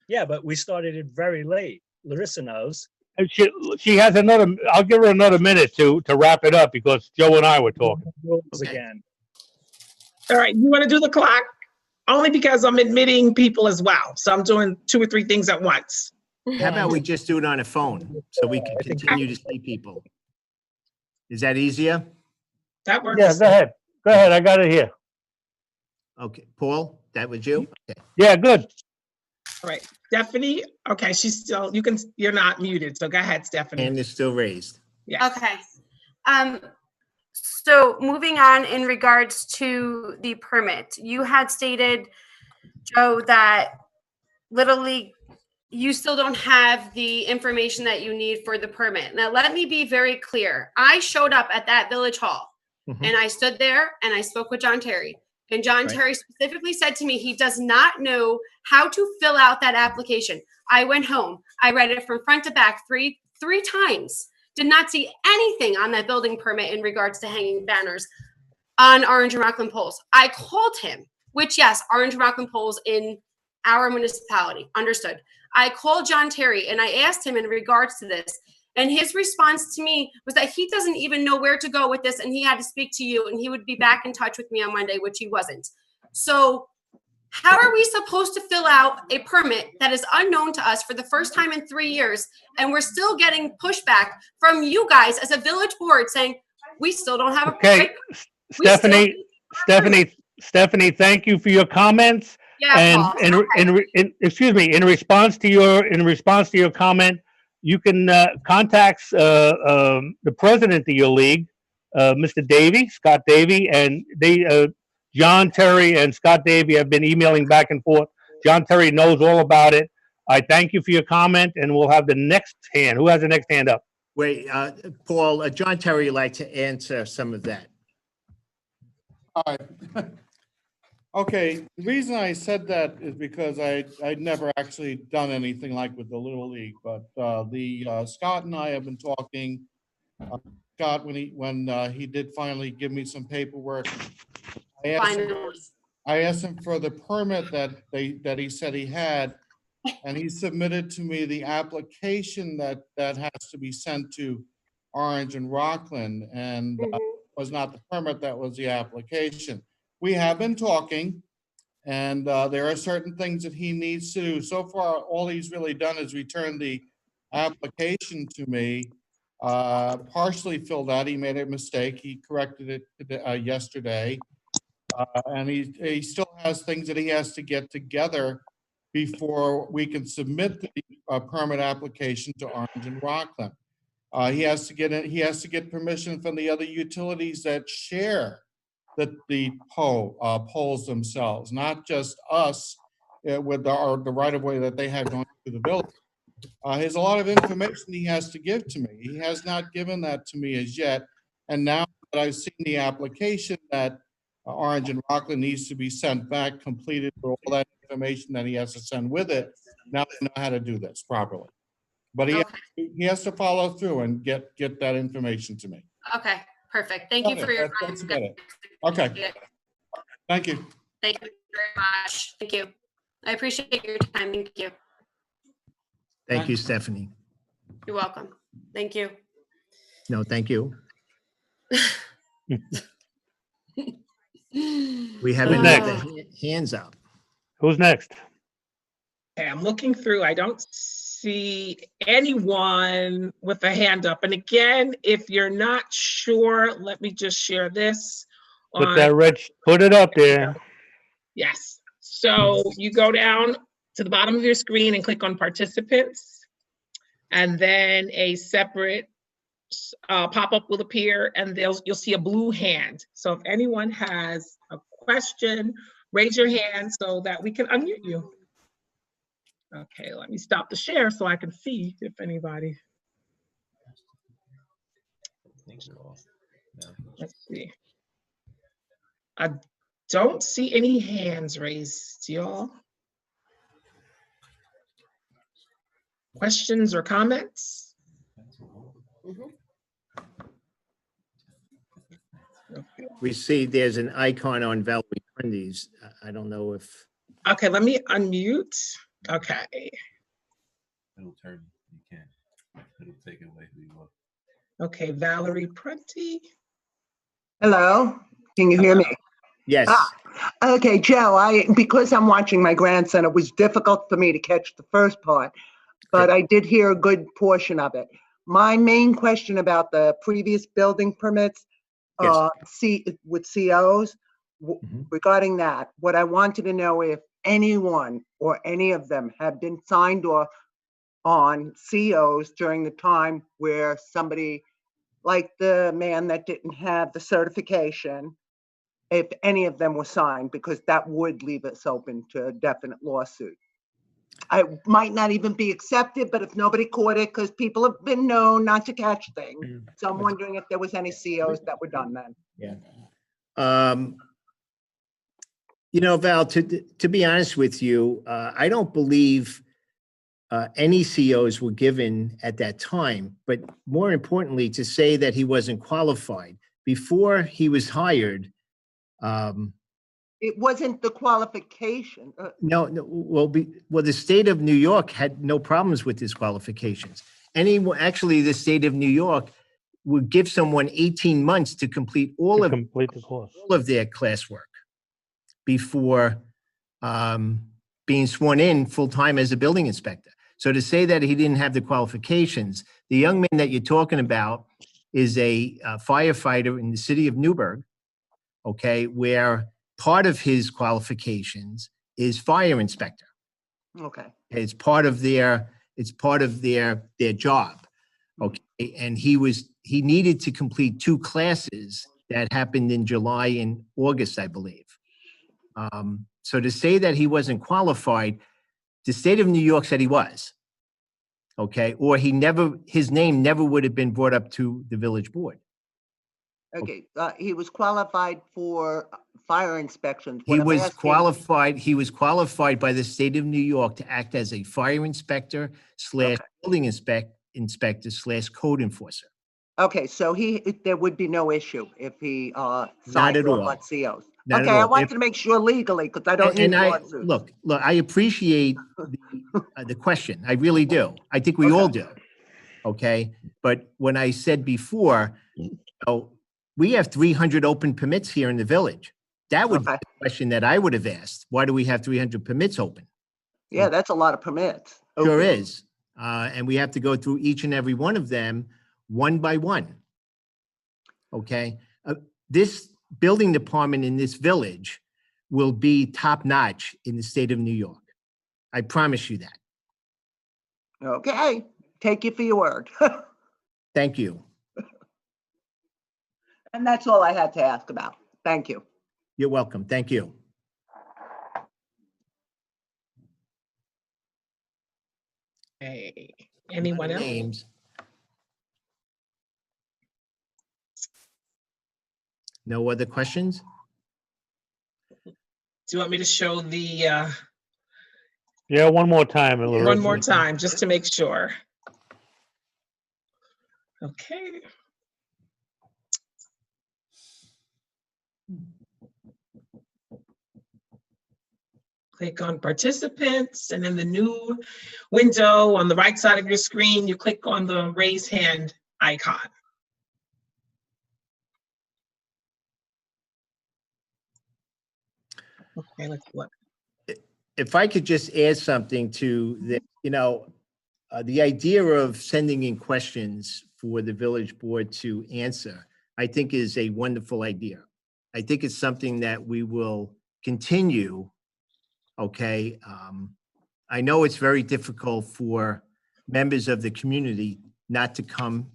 Yeah, but we started it very late. Larissa knows. And she has another, I'll give her another minute to wrap it up because Joe and I were talking. Rules again. All right, you want to do the clock? Only because I'm admitting people as well. So I'm doing 2 or 3 things at once. how about we just do it on a phone so we can continue to see people? Is that easier? That works. Yeah, go ahead. Go ahead. I got it here. Okay, Paul, that was you? Okay. Yeah, good. All right, Stephanie. Okay, she's still, you're not muted. So go ahead, Stephanie. Hand is still raised. Yeah. Okay. So moving on in regards to the permit, you had stated, Joe, that literally you still don't have the information that you need for the permit. Now, let me be very clear. I showed up at that village hall and I stood there and I spoke with John Terry. And John Terry specifically said to me, he does not know how to fill out that application. I went home. I read it from front to back three times. Did not see anything on that building permit in regards to hanging banners on Orange and Rockland poles. I called him, which yes, Orange and Rockland poles in our municipality, understood. I called John Terry and I asked him in regards to this. And his response to me was that he doesn't even know where to go with this and he had to speak to you and he would be back in touch with me on Monday, which he wasn't. So how are we supposed to fill out a permit that is unknown to us for the first time in 3 years? And we're still getting pushback from you guys as a village board saying, we still don't have a Okay, permit. Stephanie, thank you for your comments. Yeah, And Paul. excuse me, in response to your comment, you can contact the president of your league, Mr. Davey, Scott Davey, and John Terry and Scott Davey have been emailing back and forth. John Terry knows all about it. I thank you for your comment, and we'll have the next hand. Who has the next hand up? Wait, Paul, John Terry would like to answer some of that. All right. Okay, the reason I said that is because I'd never actually done anything like with the Little League, but Scott and I have been talking. Scott, when he did finally give me some paperwork, I asked him for the permit that he said he had, and he submitted to me the application that has to be sent to Orange and Rockland, and was not the permit, that was the application. We have been talking. And there are certain things that he needs to do. So far, all he's really done is return the application to me, partially filled out. He made a mistake. He corrected it yesterday. And he still has things that he has to get together before we can submit the permit application to Orange and Rockland. He has to get permission from the other utilities that share the poles themselves, not just us with the right of way that they have going through the village. There's a lot of information he has to give to me. He has not given that to me as yet. And now that I've seen the application that Orange and Rockland needs to be sent back, completed with all that information that he has to send with it, now I know how to do this properly. But he has to follow through and get that information to me. Okay, perfect. Thank you for your time. That's about it. Okay. Thank you. Thank you very much. Thank you. I appreciate your time. Thank you. Thank you, Stephanie. You're welcome. Thank you. No, thank you. We haven't had the hands up. Who's next? Okay, I'm looking through. I don't see anyone with a hand up. And again, if you're not sure, let me just share this. Put that red, put it up there. Yes. So you go down to the bottom of your screen and click on participants. And then a separate pop-up will appear and you'll see a blue hand. So if anyone has a question, raise your hand so that we can unmute you. Okay, let me stop the share so I can see if anybody. Let's see. I don't see any hands raised, y'all. Questions or comments? We see there's an icon on Valerie Grundy's. I don't know if. Okay, let me unmute. Okay. It'll turn, you can't. It'll take it away who you want. Okay, Valerie Prunty. Hello, can you hear me? Yes. Okay, Joe, because I'm watching my grandson, it was difficult for me to catch the first part, but I did hear a good portion of it. My main question about the previous building permits, with COs, regarding that, what I wanted to know if anyone or any of them have been signed off on COs during the time where somebody, like the man that didn't have the certification, if any of them were signed, because that would leave us open to a definite lawsuit. I might not even be accepted, but if nobody caught it, because people have been known not to catch things. So I'm wondering if there was any COs that were done then. Yeah. You know, Val, to be honest with you, I don't believe any COs were given at that time, but more importantly, to say that he wasn't qualified before he was hired. It wasn't the qualification. No, well, the state of New York had no problems with his qualifications. Actually, the state of New York would give someone 18 months to complete all of their classwork before being sworn in full-time as a building inspector. So to say that he didn't have the qualifications, the young man that you're talking about is a firefighter in the city of Newburgh, okay, where part of his qualifications is fire inspector. Okay. It's part of their job. Okay. And he needed to complete 2 classes that happened in July and August, I believe. So to say that he wasn't qualified, the state of New York said he was. Okay. Or his name never would have been brought up to the village board. Okay, he was qualified for fire inspections. He was qualified by the state of New York to act as a fire inspector / building inspector / code enforcer. Okay, so there would be no issue if he Not at all. COs. Not okay, at all. I wanted to make sure legally because I don't need lawsuits. Look, I appreciate the question. I really do. I think we all do. Okay, but when I said before, we have 300 open permits here in the village. That would be Okay. the question that I would have asked. Why do we have 300 permits open? Yeah, that's a lot of permits. Sure Okay. is. And we have to go through each and every one of them one by one. Okay? This building department in this village will be top-notch in the state of New York. I promise you that. Okay, take you for your word. Thank you. And that's all I had to ask about. Thank you. You're welcome. Thank you. Hey, anyone else? Names. No other questions? Do you want me to show the, Yeah, one more time. one more Larissa. time, just to make sure? Okay. Click on participants, and in the new window on the right side of your screen, you click on the raise hand icon. Okay, let's look. If I could just add something to the, the idea of sending in questions for the village board to answer, I think is a wonderful idea. I think it's something that we will continue. Okay. I know it's very difficult for members of the community not to come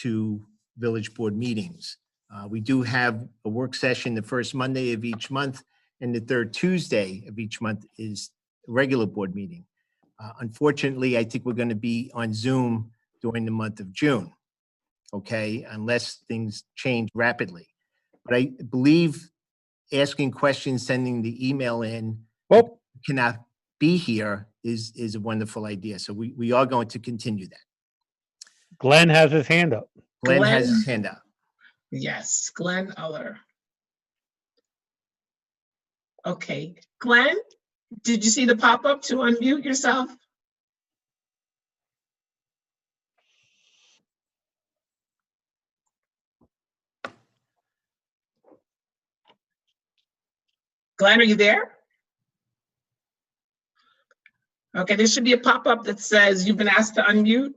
to village board meetings. We do have a work session the first Monday of each month, and the third Tuesday of each month is a regular board meeting. Unfortunately, I think we're going to be on Zoom during the month of June, okay, unless things change rapidly. But I believe asking questions, sending the email in, cannot be here is a wonderful idea. So we are going to continue that. Glenn has his hand up. Glenn has his hand up. Yes, Glenn Uller. Okay, Glenn, did you see the pop-up to unmute yourself? Glenn, are you there? Okay, there should be a pop-up that says you've been asked to unmute.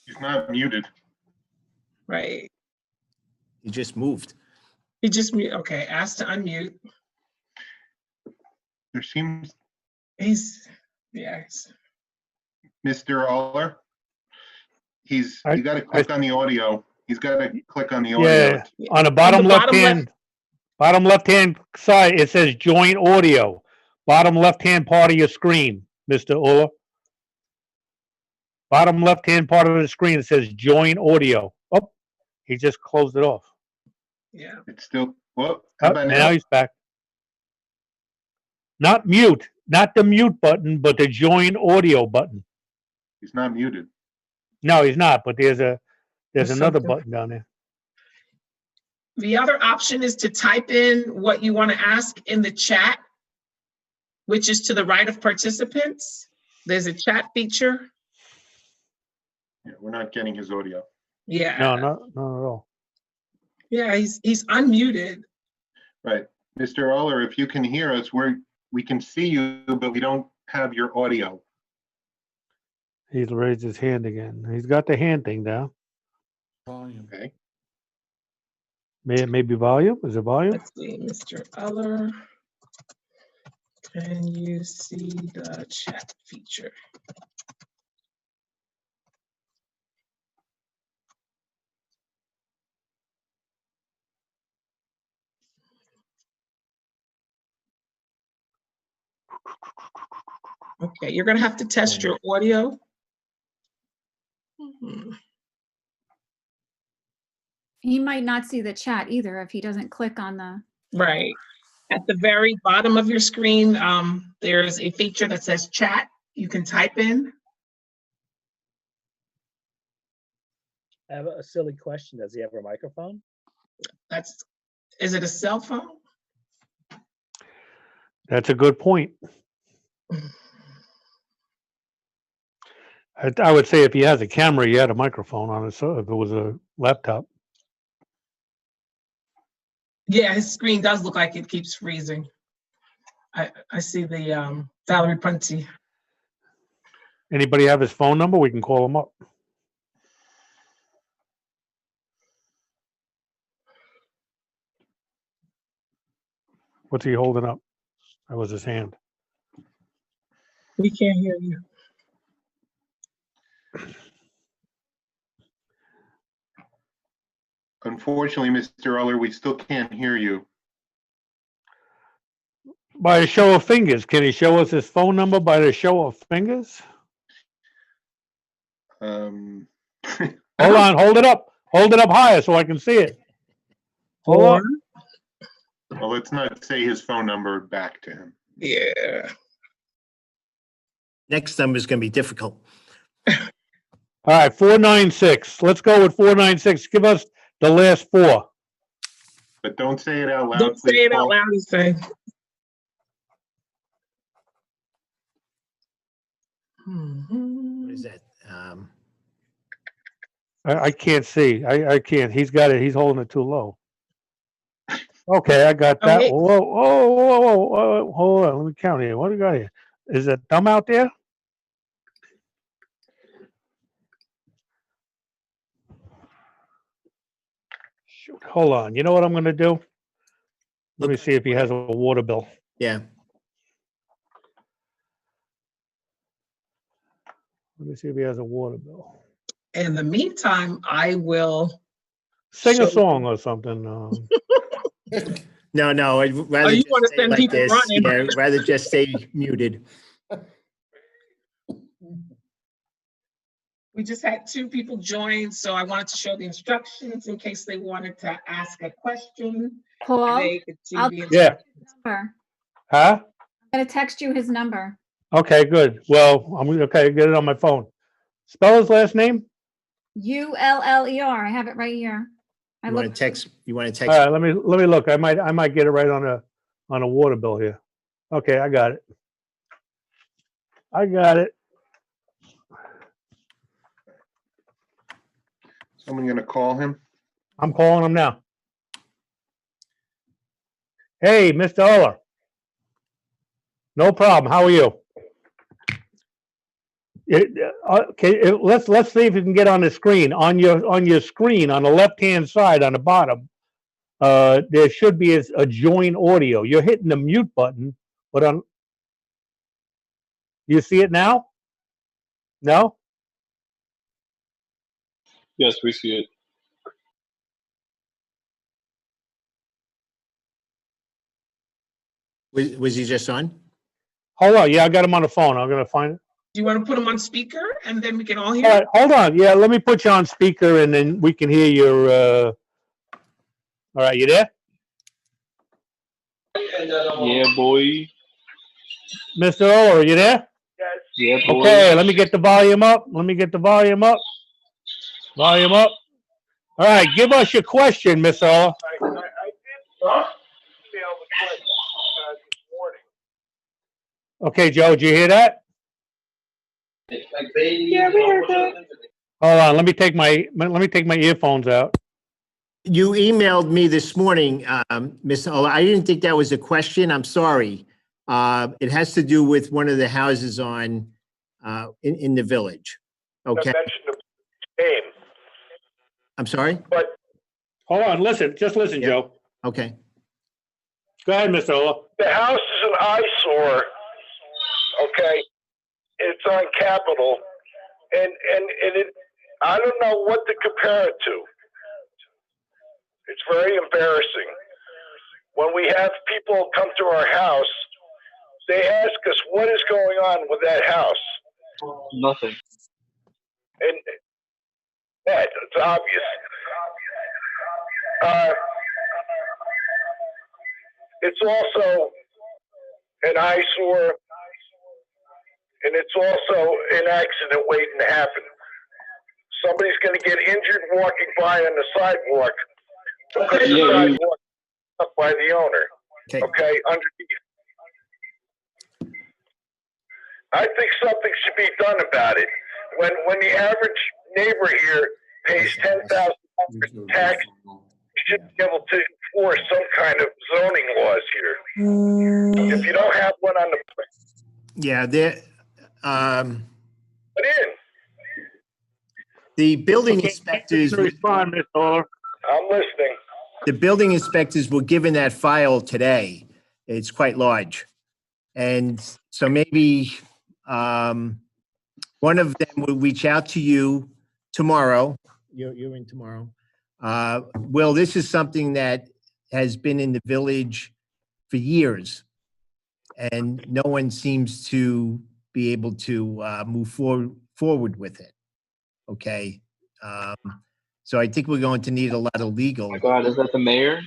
He's not muted. Right. He just moved. He just mute. Okay, asked to unmute. There seems, Yes. Mr. Aller, you got to click on the audio. He's got to click on the audio. Yeah, on the bottom left-hand side, it says join audio. Bottom left-hand part of your screen, Mr. Uller. Bottom left-hand part of the screen, it says join audio. Oh, he just closed it off. Yeah. It's still, well, how about now he's back. Not mute, not the mute button, but the join audio button. He's not muted. No, he's not, but there's another something. button down there. The other option is to type in what you want to ask in the chat, which is to the right of participants. There's a chat feature. Yeah, we're not getting his audio. Yeah. No, not at all. Yeah, he's unmuted. Right. Mr. Aller, if you can hear us, we can see you, but we don't have your audio. He's raised his hand again. He's got the hand thing down. Volume. Okay. Maybe volume? Is it volume? Let's see, Mr. Eller. Can you see the chat feature? Okay, you're gonna have to test your audio. He might not see the chat either if he doesn't click on the. Right. At the very bottom of your screen, there's a feature that says chat. You can type in. I have a silly question. Does he have a microphone? Is it a cell phone? That's a good point. I would say if he has a camera, he had a microphone on it, so if it was a laptop. Yeah, his screen does look like it keeps freezing. I see the Valerie Prunty. Anybody have his phone number? We can call him up. What's he holding up? That was his hand. We can't hear you. Unfortunately, Mr. Eller, we still can't hear you. By a show of fingers. Can he show us his phone number by the show of fingers? Um, Hold on, hold it up. Hold it up higher so I can see it. Hold Or, up. well, let's not say his phone number back to him. yeah. Next number is going to be difficult. All right, 496. Let's go with 496. Give us the last four. But don't say it out loud. Don't say please, it out Paul. loud, he's saying. What is that? I can't see. I can't. He's got it. He's holding it too low. Okay, I got that. wait. Whoa. Hold on. Let me count here. What do we got here? Is that thumb out there? Shoot. Hold on. You know what I'm going to do? Let me see if he has a water bill. Yeah. Let me see if he has a water bill. In the meantime, I will. Sing a Show- song or something. No, I'd rather Oh, you just wanna stay send like people this. running. Yeah, rather just stay muted. We just had 2 people join, so I wanted to show the instructions in case they wanted to ask a question. Paul, They could see I'll- the Yeah. instructions. number. Huh? I'm gonna text you his number. Okay, good. Well, I'm okay. Get it on my phone. Spell his last name. ULLER. I have it right here. I You want to looked. text? You want to All text? right, let me look. I might get it right on a water bill here. Okay, I got it. I got it. Someone going to call him? I'm calling him now. Hey, Mr. Oler. No problem. How are you? Okay, let's see if you can get on the screen. On your screen, on the left-hand side, on the bottom, there should be a join audio. You're hitting the mute button, but on. You see it now? No? Yes, we see it. Was he just on? Hold on. Yeah, I got him on the phone. I'm gonna find it. Do you want to put them on speaker and then we can all All hear? right, hold on. Yeah, let me put you on speaker and then we can hear your. All right, you there, Yeah, boy. Mr. O? Are you there? Yeah, boy. Okay, let me get the volume up. Volume up. All right, give us your question, Mr. O. Okay, Joe, did you hear that? Yeah, we heard that. Hold on, let me take my earphones out. You emailed me this morning, Ms. Ola. I didn't think that was a question. I'm sorry. It has to do with one of the houses on in the village. Okay. I'm sorry. Hold on, just listen, Yeah. Joe. Okay. Go ahead, Mr. Ola. The house is an eyesore. Okay, it's on Capitol, and it. I don't know what to compare it to. It's very embarrassing. When we have people come to our house, they ask us what is going on with that house. Nothing. And yeah, it's obvious. It's also an eyesore, and it's also an accident waiting to happen. Somebody's going to get injured walking by on the sidewalk. Because the sidewalk up by the owner. Okay, underneath. I think something should be done about it. When the average neighbor here pays $10,000 in tax, you should be able to enforce some kind of zoning laws here. If you don't have one on the, Yeah, there, put in. the building Okay, inspectors, to respond, Mr. Aller. I'm listening. the building inspectors were given that file today. It's quite large. And so maybe one of them will reach out to you tomorrow. You're in tomorrow. Will, this is something that has been in the village for years. And no one seems to be able to move forward with it. Okay. So I think we're going to need a lot of legal. Oh my God, is that the mayor?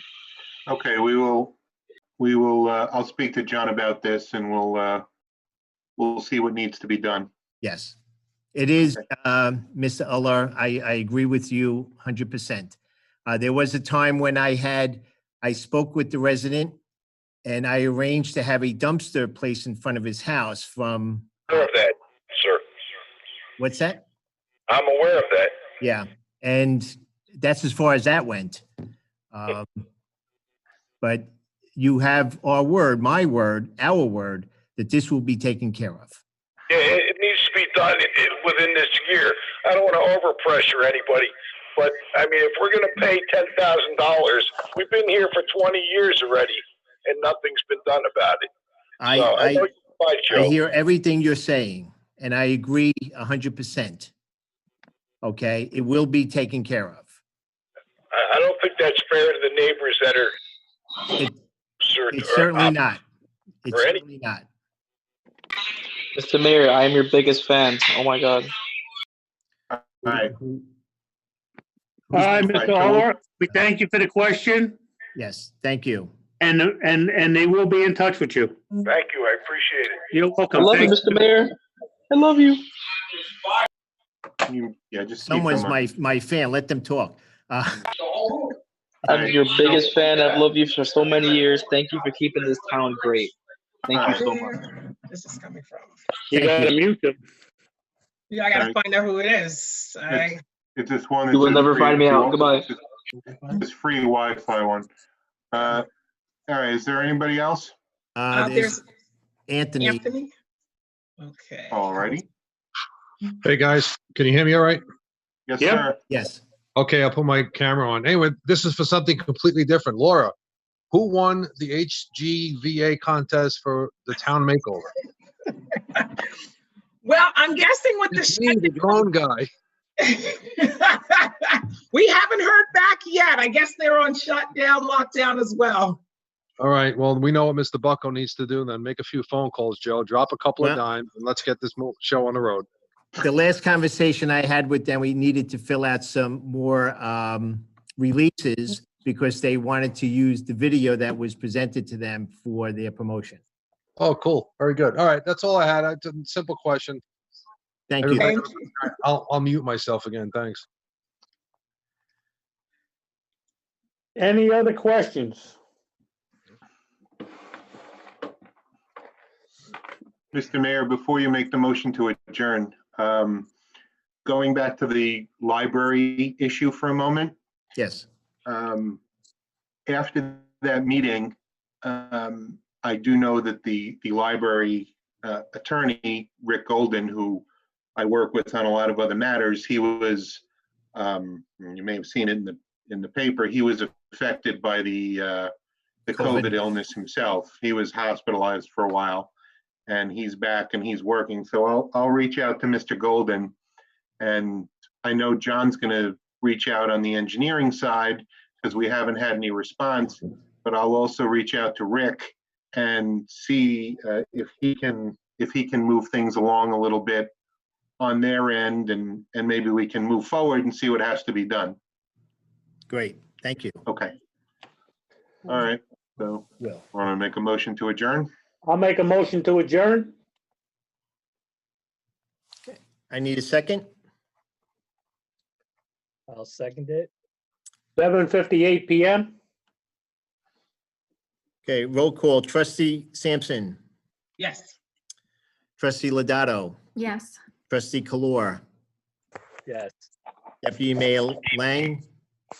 Okay, we will, I'll speak to John about this and we'll see what needs to be done. Yes, it is, Mr. Uller. I agree with you 100%. There was a time when I spoke with the resident and I arranged to have a dumpster placed in front of his house from. Aware of that, sir. What's that? I'm aware of that. Yeah, and that's as far as that went. But you have our word, my word, our word, that this will be taken care of. Yeah, it needs to be done within this year. I don't want to overpressure anybody, but I mean, if we're going to pay $10,000, we've been here for 20 years already, and nothing's been done about it. I know you're right, Joe. I hear everything you're saying, and I agree 100%. Okay, it will be taken care of. I don't think that's fair to the neighbors that are. It's certainly not. It's or any- certainly not. Mr. Mayor, I am your biggest fan. Oh my God. All right. All right, Mr. Aller, we thank you for the question, Yes, thank you. and they will be in touch with you. Thank you. I appreciate it. You're I welcome. love you, Thank Mr. Mayor. I love you. Yeah, just keep Someone's them on. my fan. Let them talk. I'm your biggest fan. I've loved you for so many years. Thank you for keeping this town great. Thank you so much. This is coming from. You gotta mute them. Yeah, I gotta Right. find out who it is. It's this one. that You will says never free- find me out. Goodbye. It's free Wi-Fi one. All right, is there anybody else? There's Anthony. Anthony. Okay. All righty. Hey, guys, can you hear me all right? Yes, Yep. sir. Yes. Okay, I'll put my camera on. Anyway, this is for something completely different. Laura, who won the HGVA contest for the town makeover? Well, I'm guessing with It's me, the drone guy. we haven't heard back yet. I guess they're on shutdown, lockdown as well. All right, well, we know what Mr. Bucko needs to do then. Make a few phone calls, Joe. Drop a couple Well- of dimes, and let's get this show on the road. The last conversation I had with them, we needed to fill out some more releases because they wanted to use the video that was presented to them for their promotion. Oh, cool. Very good. All right, that's all I had. It's a simple question. Thank you. Everybody- I'll mute myself again. Thanks. Any other questions? Mr. Mayor, before you make the motion to adjourn, going back to the library issue for a moment. Yes. After that meeting, I do know that the library attorney, Rick Golden, who I work with on a lot of other matters, he was, you may have seen it in the paper, he was affected by the COVID illness himself. He was hospitalized for a while, and he's back and he's working. So I'll reach out to Mr. Golden, and I know John's going to reach out on the engineering side because we haven't had any response, but I'll also reach out to Rick and see if he can move things along a little bit on their end, and maybe we can move forward and see what has to be done. Great. Thank you. Okay. All right. So Will. want to make a motion to adjourn? I'll make a motion to adjourn. I need a second. I'll second it. 7:58 PM. Okay, roll call. Trustee Sampson, Yes. trustee Lodato, Yes. trustee Kalor, Yes. deputy mayor Lang,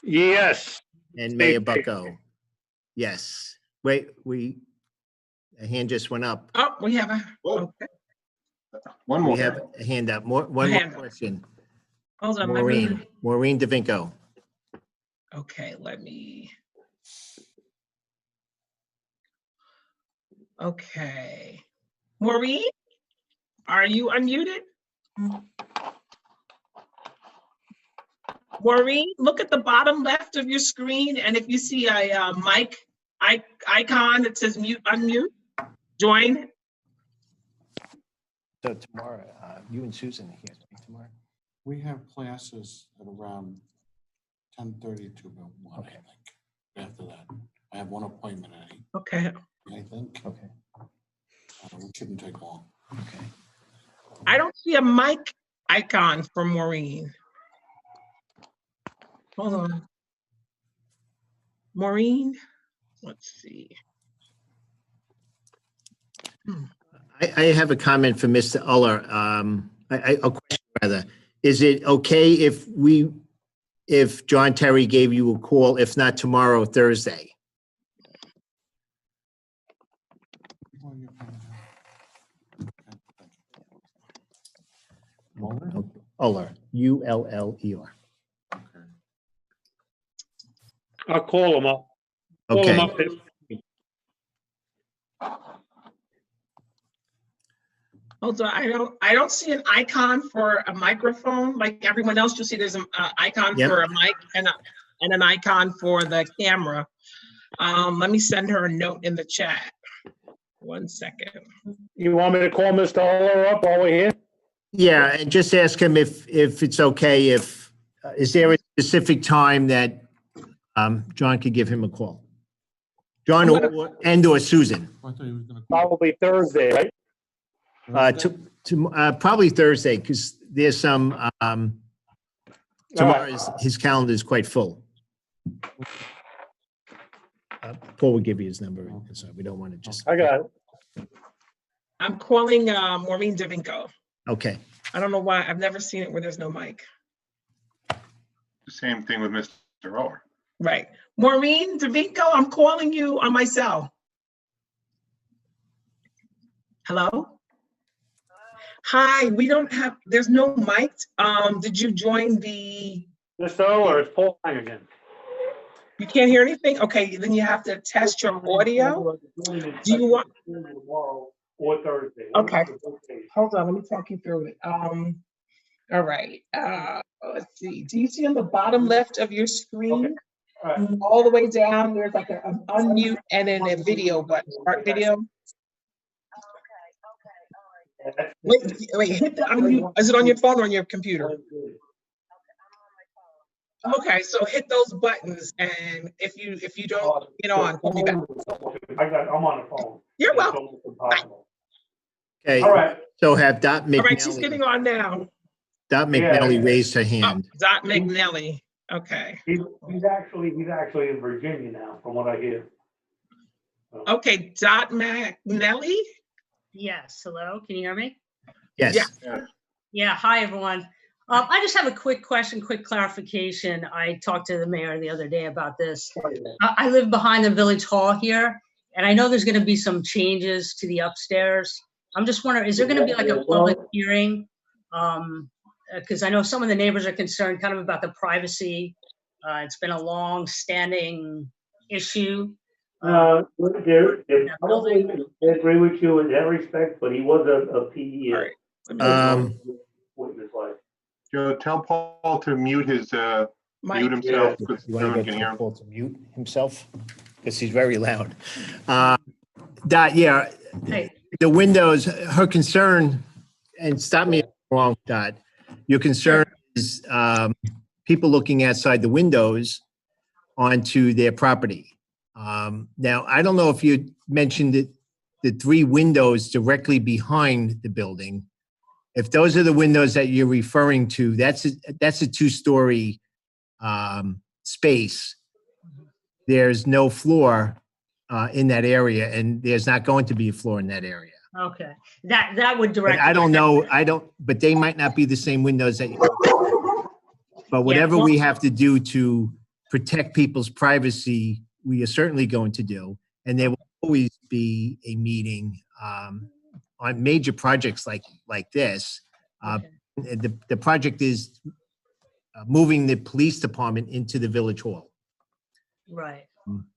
Yes. and Mayor Bucko. Yes. Wait, a hand just went up. Oh, we have a, okay. One We more. have a hand up. One more hand up. question. Hold on, let me, Maureen DeVinco. okay, let me. Okay. Maureen, are you unmuted? Maureen, look at the bottom left of your screen, and if you see a mic icon that says mute, unmute, join. So tomorrow, you and Susan are here tomorrow. We have classes at around 10:30 to about 1, I think. After that, I have one appointment at 8, Okay. I think. Okay. It shouldn't take long. Okay. I don't see a mic icon for Maureen. Hold on. Maureen, let's see. I have a comment for Mr. Uller. A question rather. Is it okay if John Terry gave you a call, if not tomorrow, Thursday? Uller, U-L-L-E-R. I'll call him up. Call Okay. him up. Hold on, I don't see an icon for a microphone like everyone else. You'll see there's an icon Yep. for a mic and an icon for the camera. Let me send her a note in the chat. 1 second. You want me to call Mr. Uller up while we're here? Yeah, and just ask him if it's okay, is there a specific time that John could give him a call? John or Susan? I thought he was gonna. Probably Thursday, right? Probably Thursday, because there's some, tomorrow his calendar is quite full. Paul will give you his number, so we don't want to just. I got it. I'm calling Maureen DeVinco. Okay. I don't know why, I've never seen it where there's no mic. The same thing with Mr. Uller. Right. Maureen DeVinco, I'm calling you on my cell. Hello? Hi, we don't have, there's no mic. Did you join the? Mr. Uller, it's Paul Lang again. You can't hear anything? Okay, then you have to test your audio. Do you want? Tomorrow or Thursday. Okay. Hold on, let me talk you through it. All right. Let's see. Do you see on the bottom left of your screen? Okay. All right. All the way down, there's like an unmute and then a video button. Start video. Wait, hit the unmute. Is it on your phone or on your computer? Okay, so hit those buttons, and if you don't get on, call me back. I'm on the phone. You're welcome. Okay. All right. So have Dot All right, she's McNally. getting on now. Dot McNally Yeah. raised her Oh, hand. Dot McNally. Okay. He's actually in Virginia now, from what I hear. Okay, Dot McNally. Yes, hello, can you hear me? Yes. Yeah, hi, everyone. I just have a quick question, quick clarification. I talked to the mayor the other day about this. I live behind the village hall here, and I know there's gonna be some changes to the upstairs. I'm just wondering, is there gonna be like a public hearing? Because I know some of the neighbors are concerned kind of about the privacy. It's been a long-standing issue. They agree with you in that respect, but he was a PE. Witness like. Joe, tell Paul to mute his, mute himself. You because want no to one get can hear him. Paul to mute himself? Because he's very loud. Dot, yeah, Hey, the windows, her concern, and stop me if I'm wrong, Dot, your concern is people looking outside the windows onto their property. Now, I don't know if you mentioned it, the 3 windows directly behind the building. If those are the windows that you're referring to, that's a 2-story space. There's no floor in that area, and there's not going to be a floor in that area. okay, that would But direct. I don't know, but they might not be the same windows that you. But whatever well- we have to do to protect people's privacy we are certainly going to do. And there will always be a meeting on major projects like this. The project is moving the police department into the village hall. Right.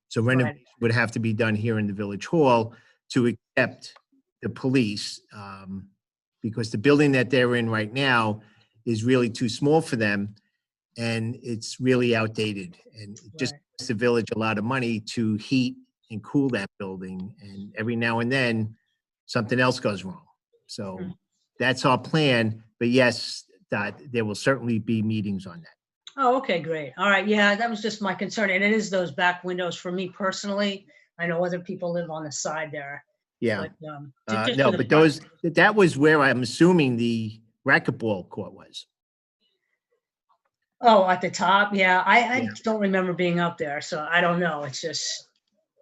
So renovation would have to be done here in the village hall to accept the police, because the building that they're in right now is really too small for them, and it's really outdated. And it just costs the village a lot of money to heat and cool that building. And every now and then, something else goes wrong. So that's our plan. But yes, that there will certainly be meetings on that. Oh, okay, great. All right. Yeah, that was just my concern. And it is those back windows for me personally. I know other people live on the side there. Yeah. But, just no, for the but front. that was where I'm assuming the racquetball court was. Oh, at the top. Yeah. I don't remember being up there. So I don't know. It's just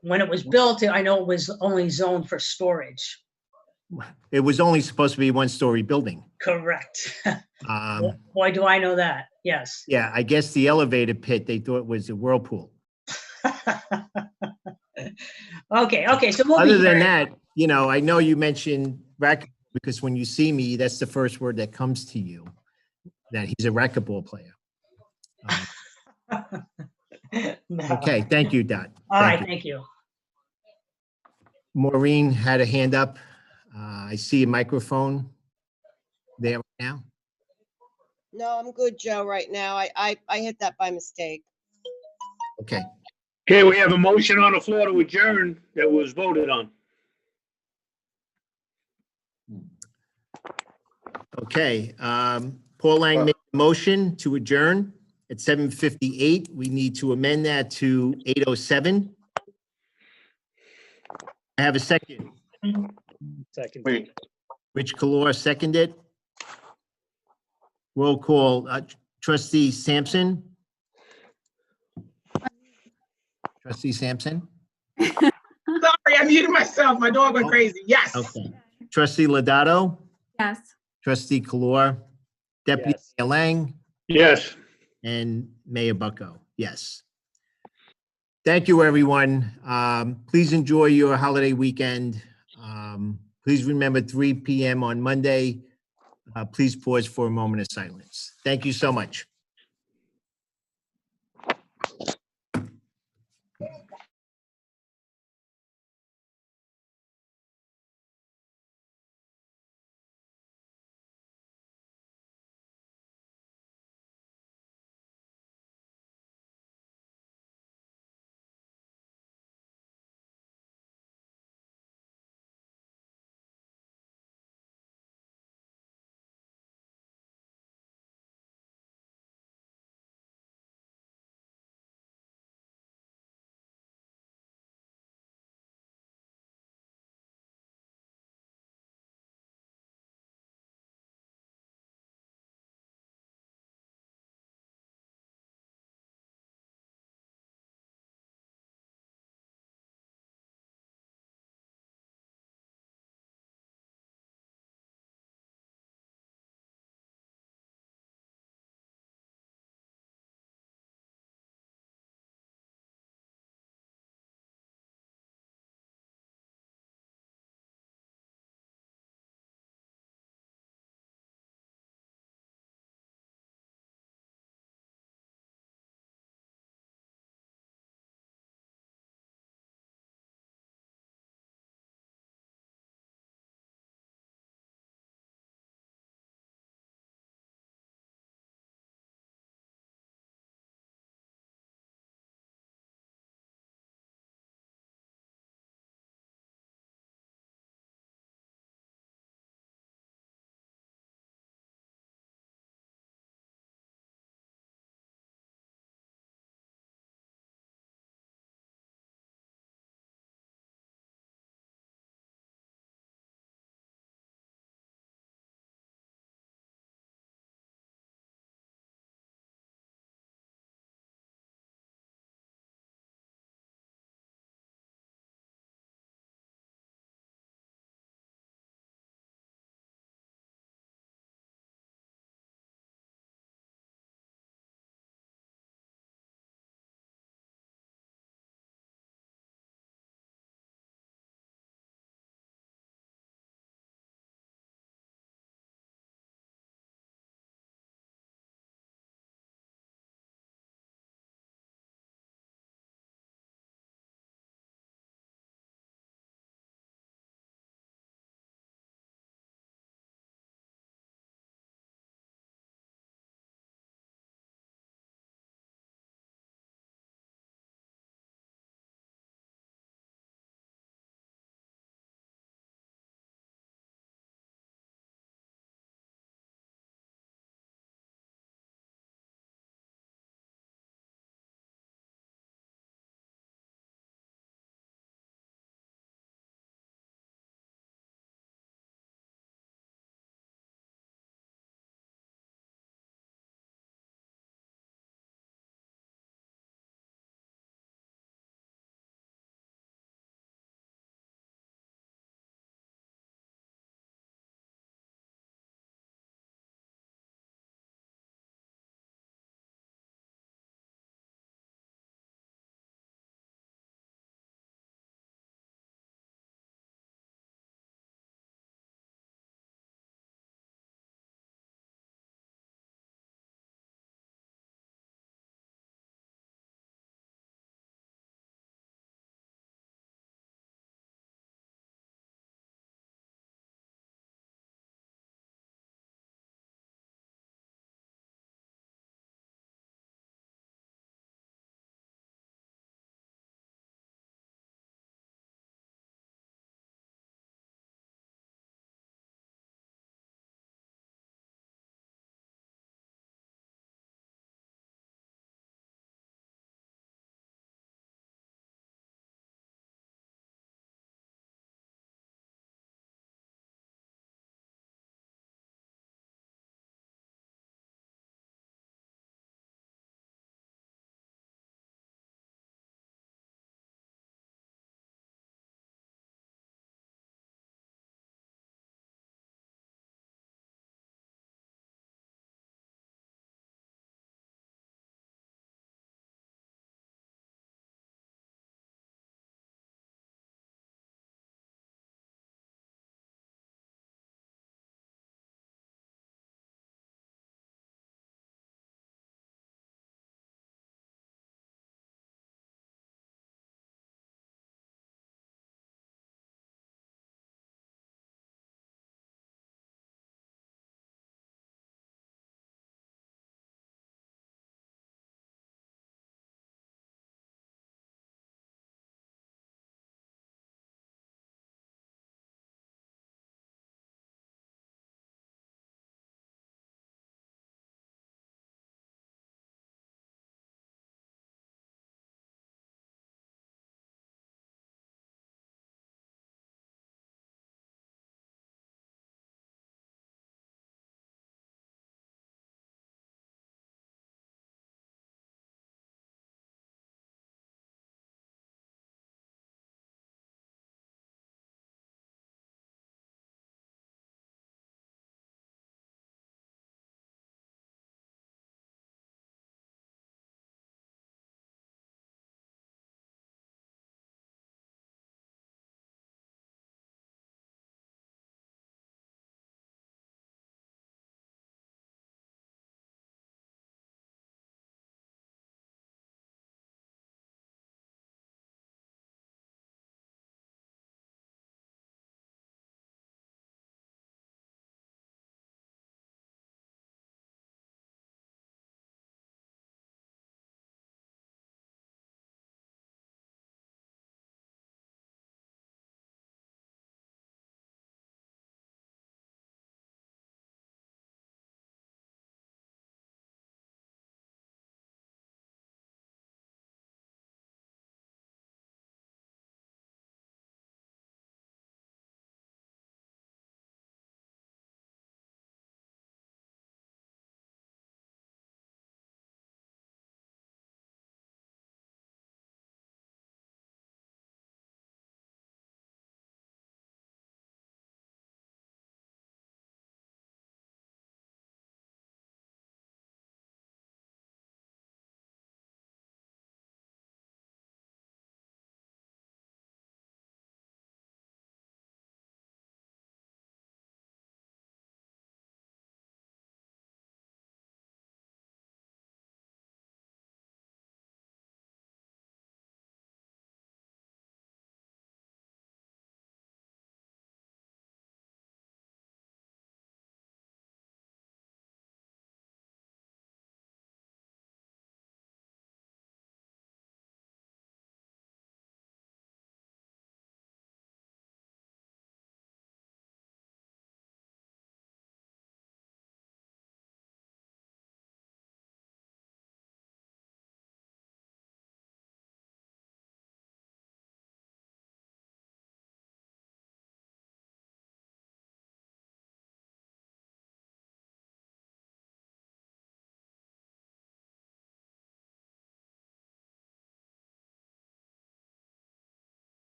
when it was built, I know it was only zoned for storage. It was only supposed to be a one-story building. Correct. Boy, do I know that. Yes. Yeah, I guess the elevator pit, they thought was a whirlpool. Okay. So we'll Other be than hearing- that, you know, I know you mentioned racquetball because when you see me, that's the first word that comes to you, that he's a racquetball player. No. Okay, thank you, Dot. All right. Thank you. Maureen had a hand up. I see a microphone there now. No, I'm good, Joe, right now. I hit that by mistake. Okay. Okay, we have a motion on the floor to adjourn that was voted on. Okay, Paul Lang made a motion to adjourn at 7:58. We need to amend that to 8:07. I have a second. Second. Wait, Rich Kalor seconded. Roll call, trustee Sampson? Trustee Sampson? Sorry, I muted myself. My dog went crazy. Yes. Okay. Trustee Lodato? Yes. Trustee Kalor? Deputy Yes. Mayor Lang? Yes. And Mayor Bucko? Yes. Thank you, everyone. Please enjoy your holiday weekend. Please remember 3 p.m. on Monday. Please pause for a moment of silence. Thank you so much.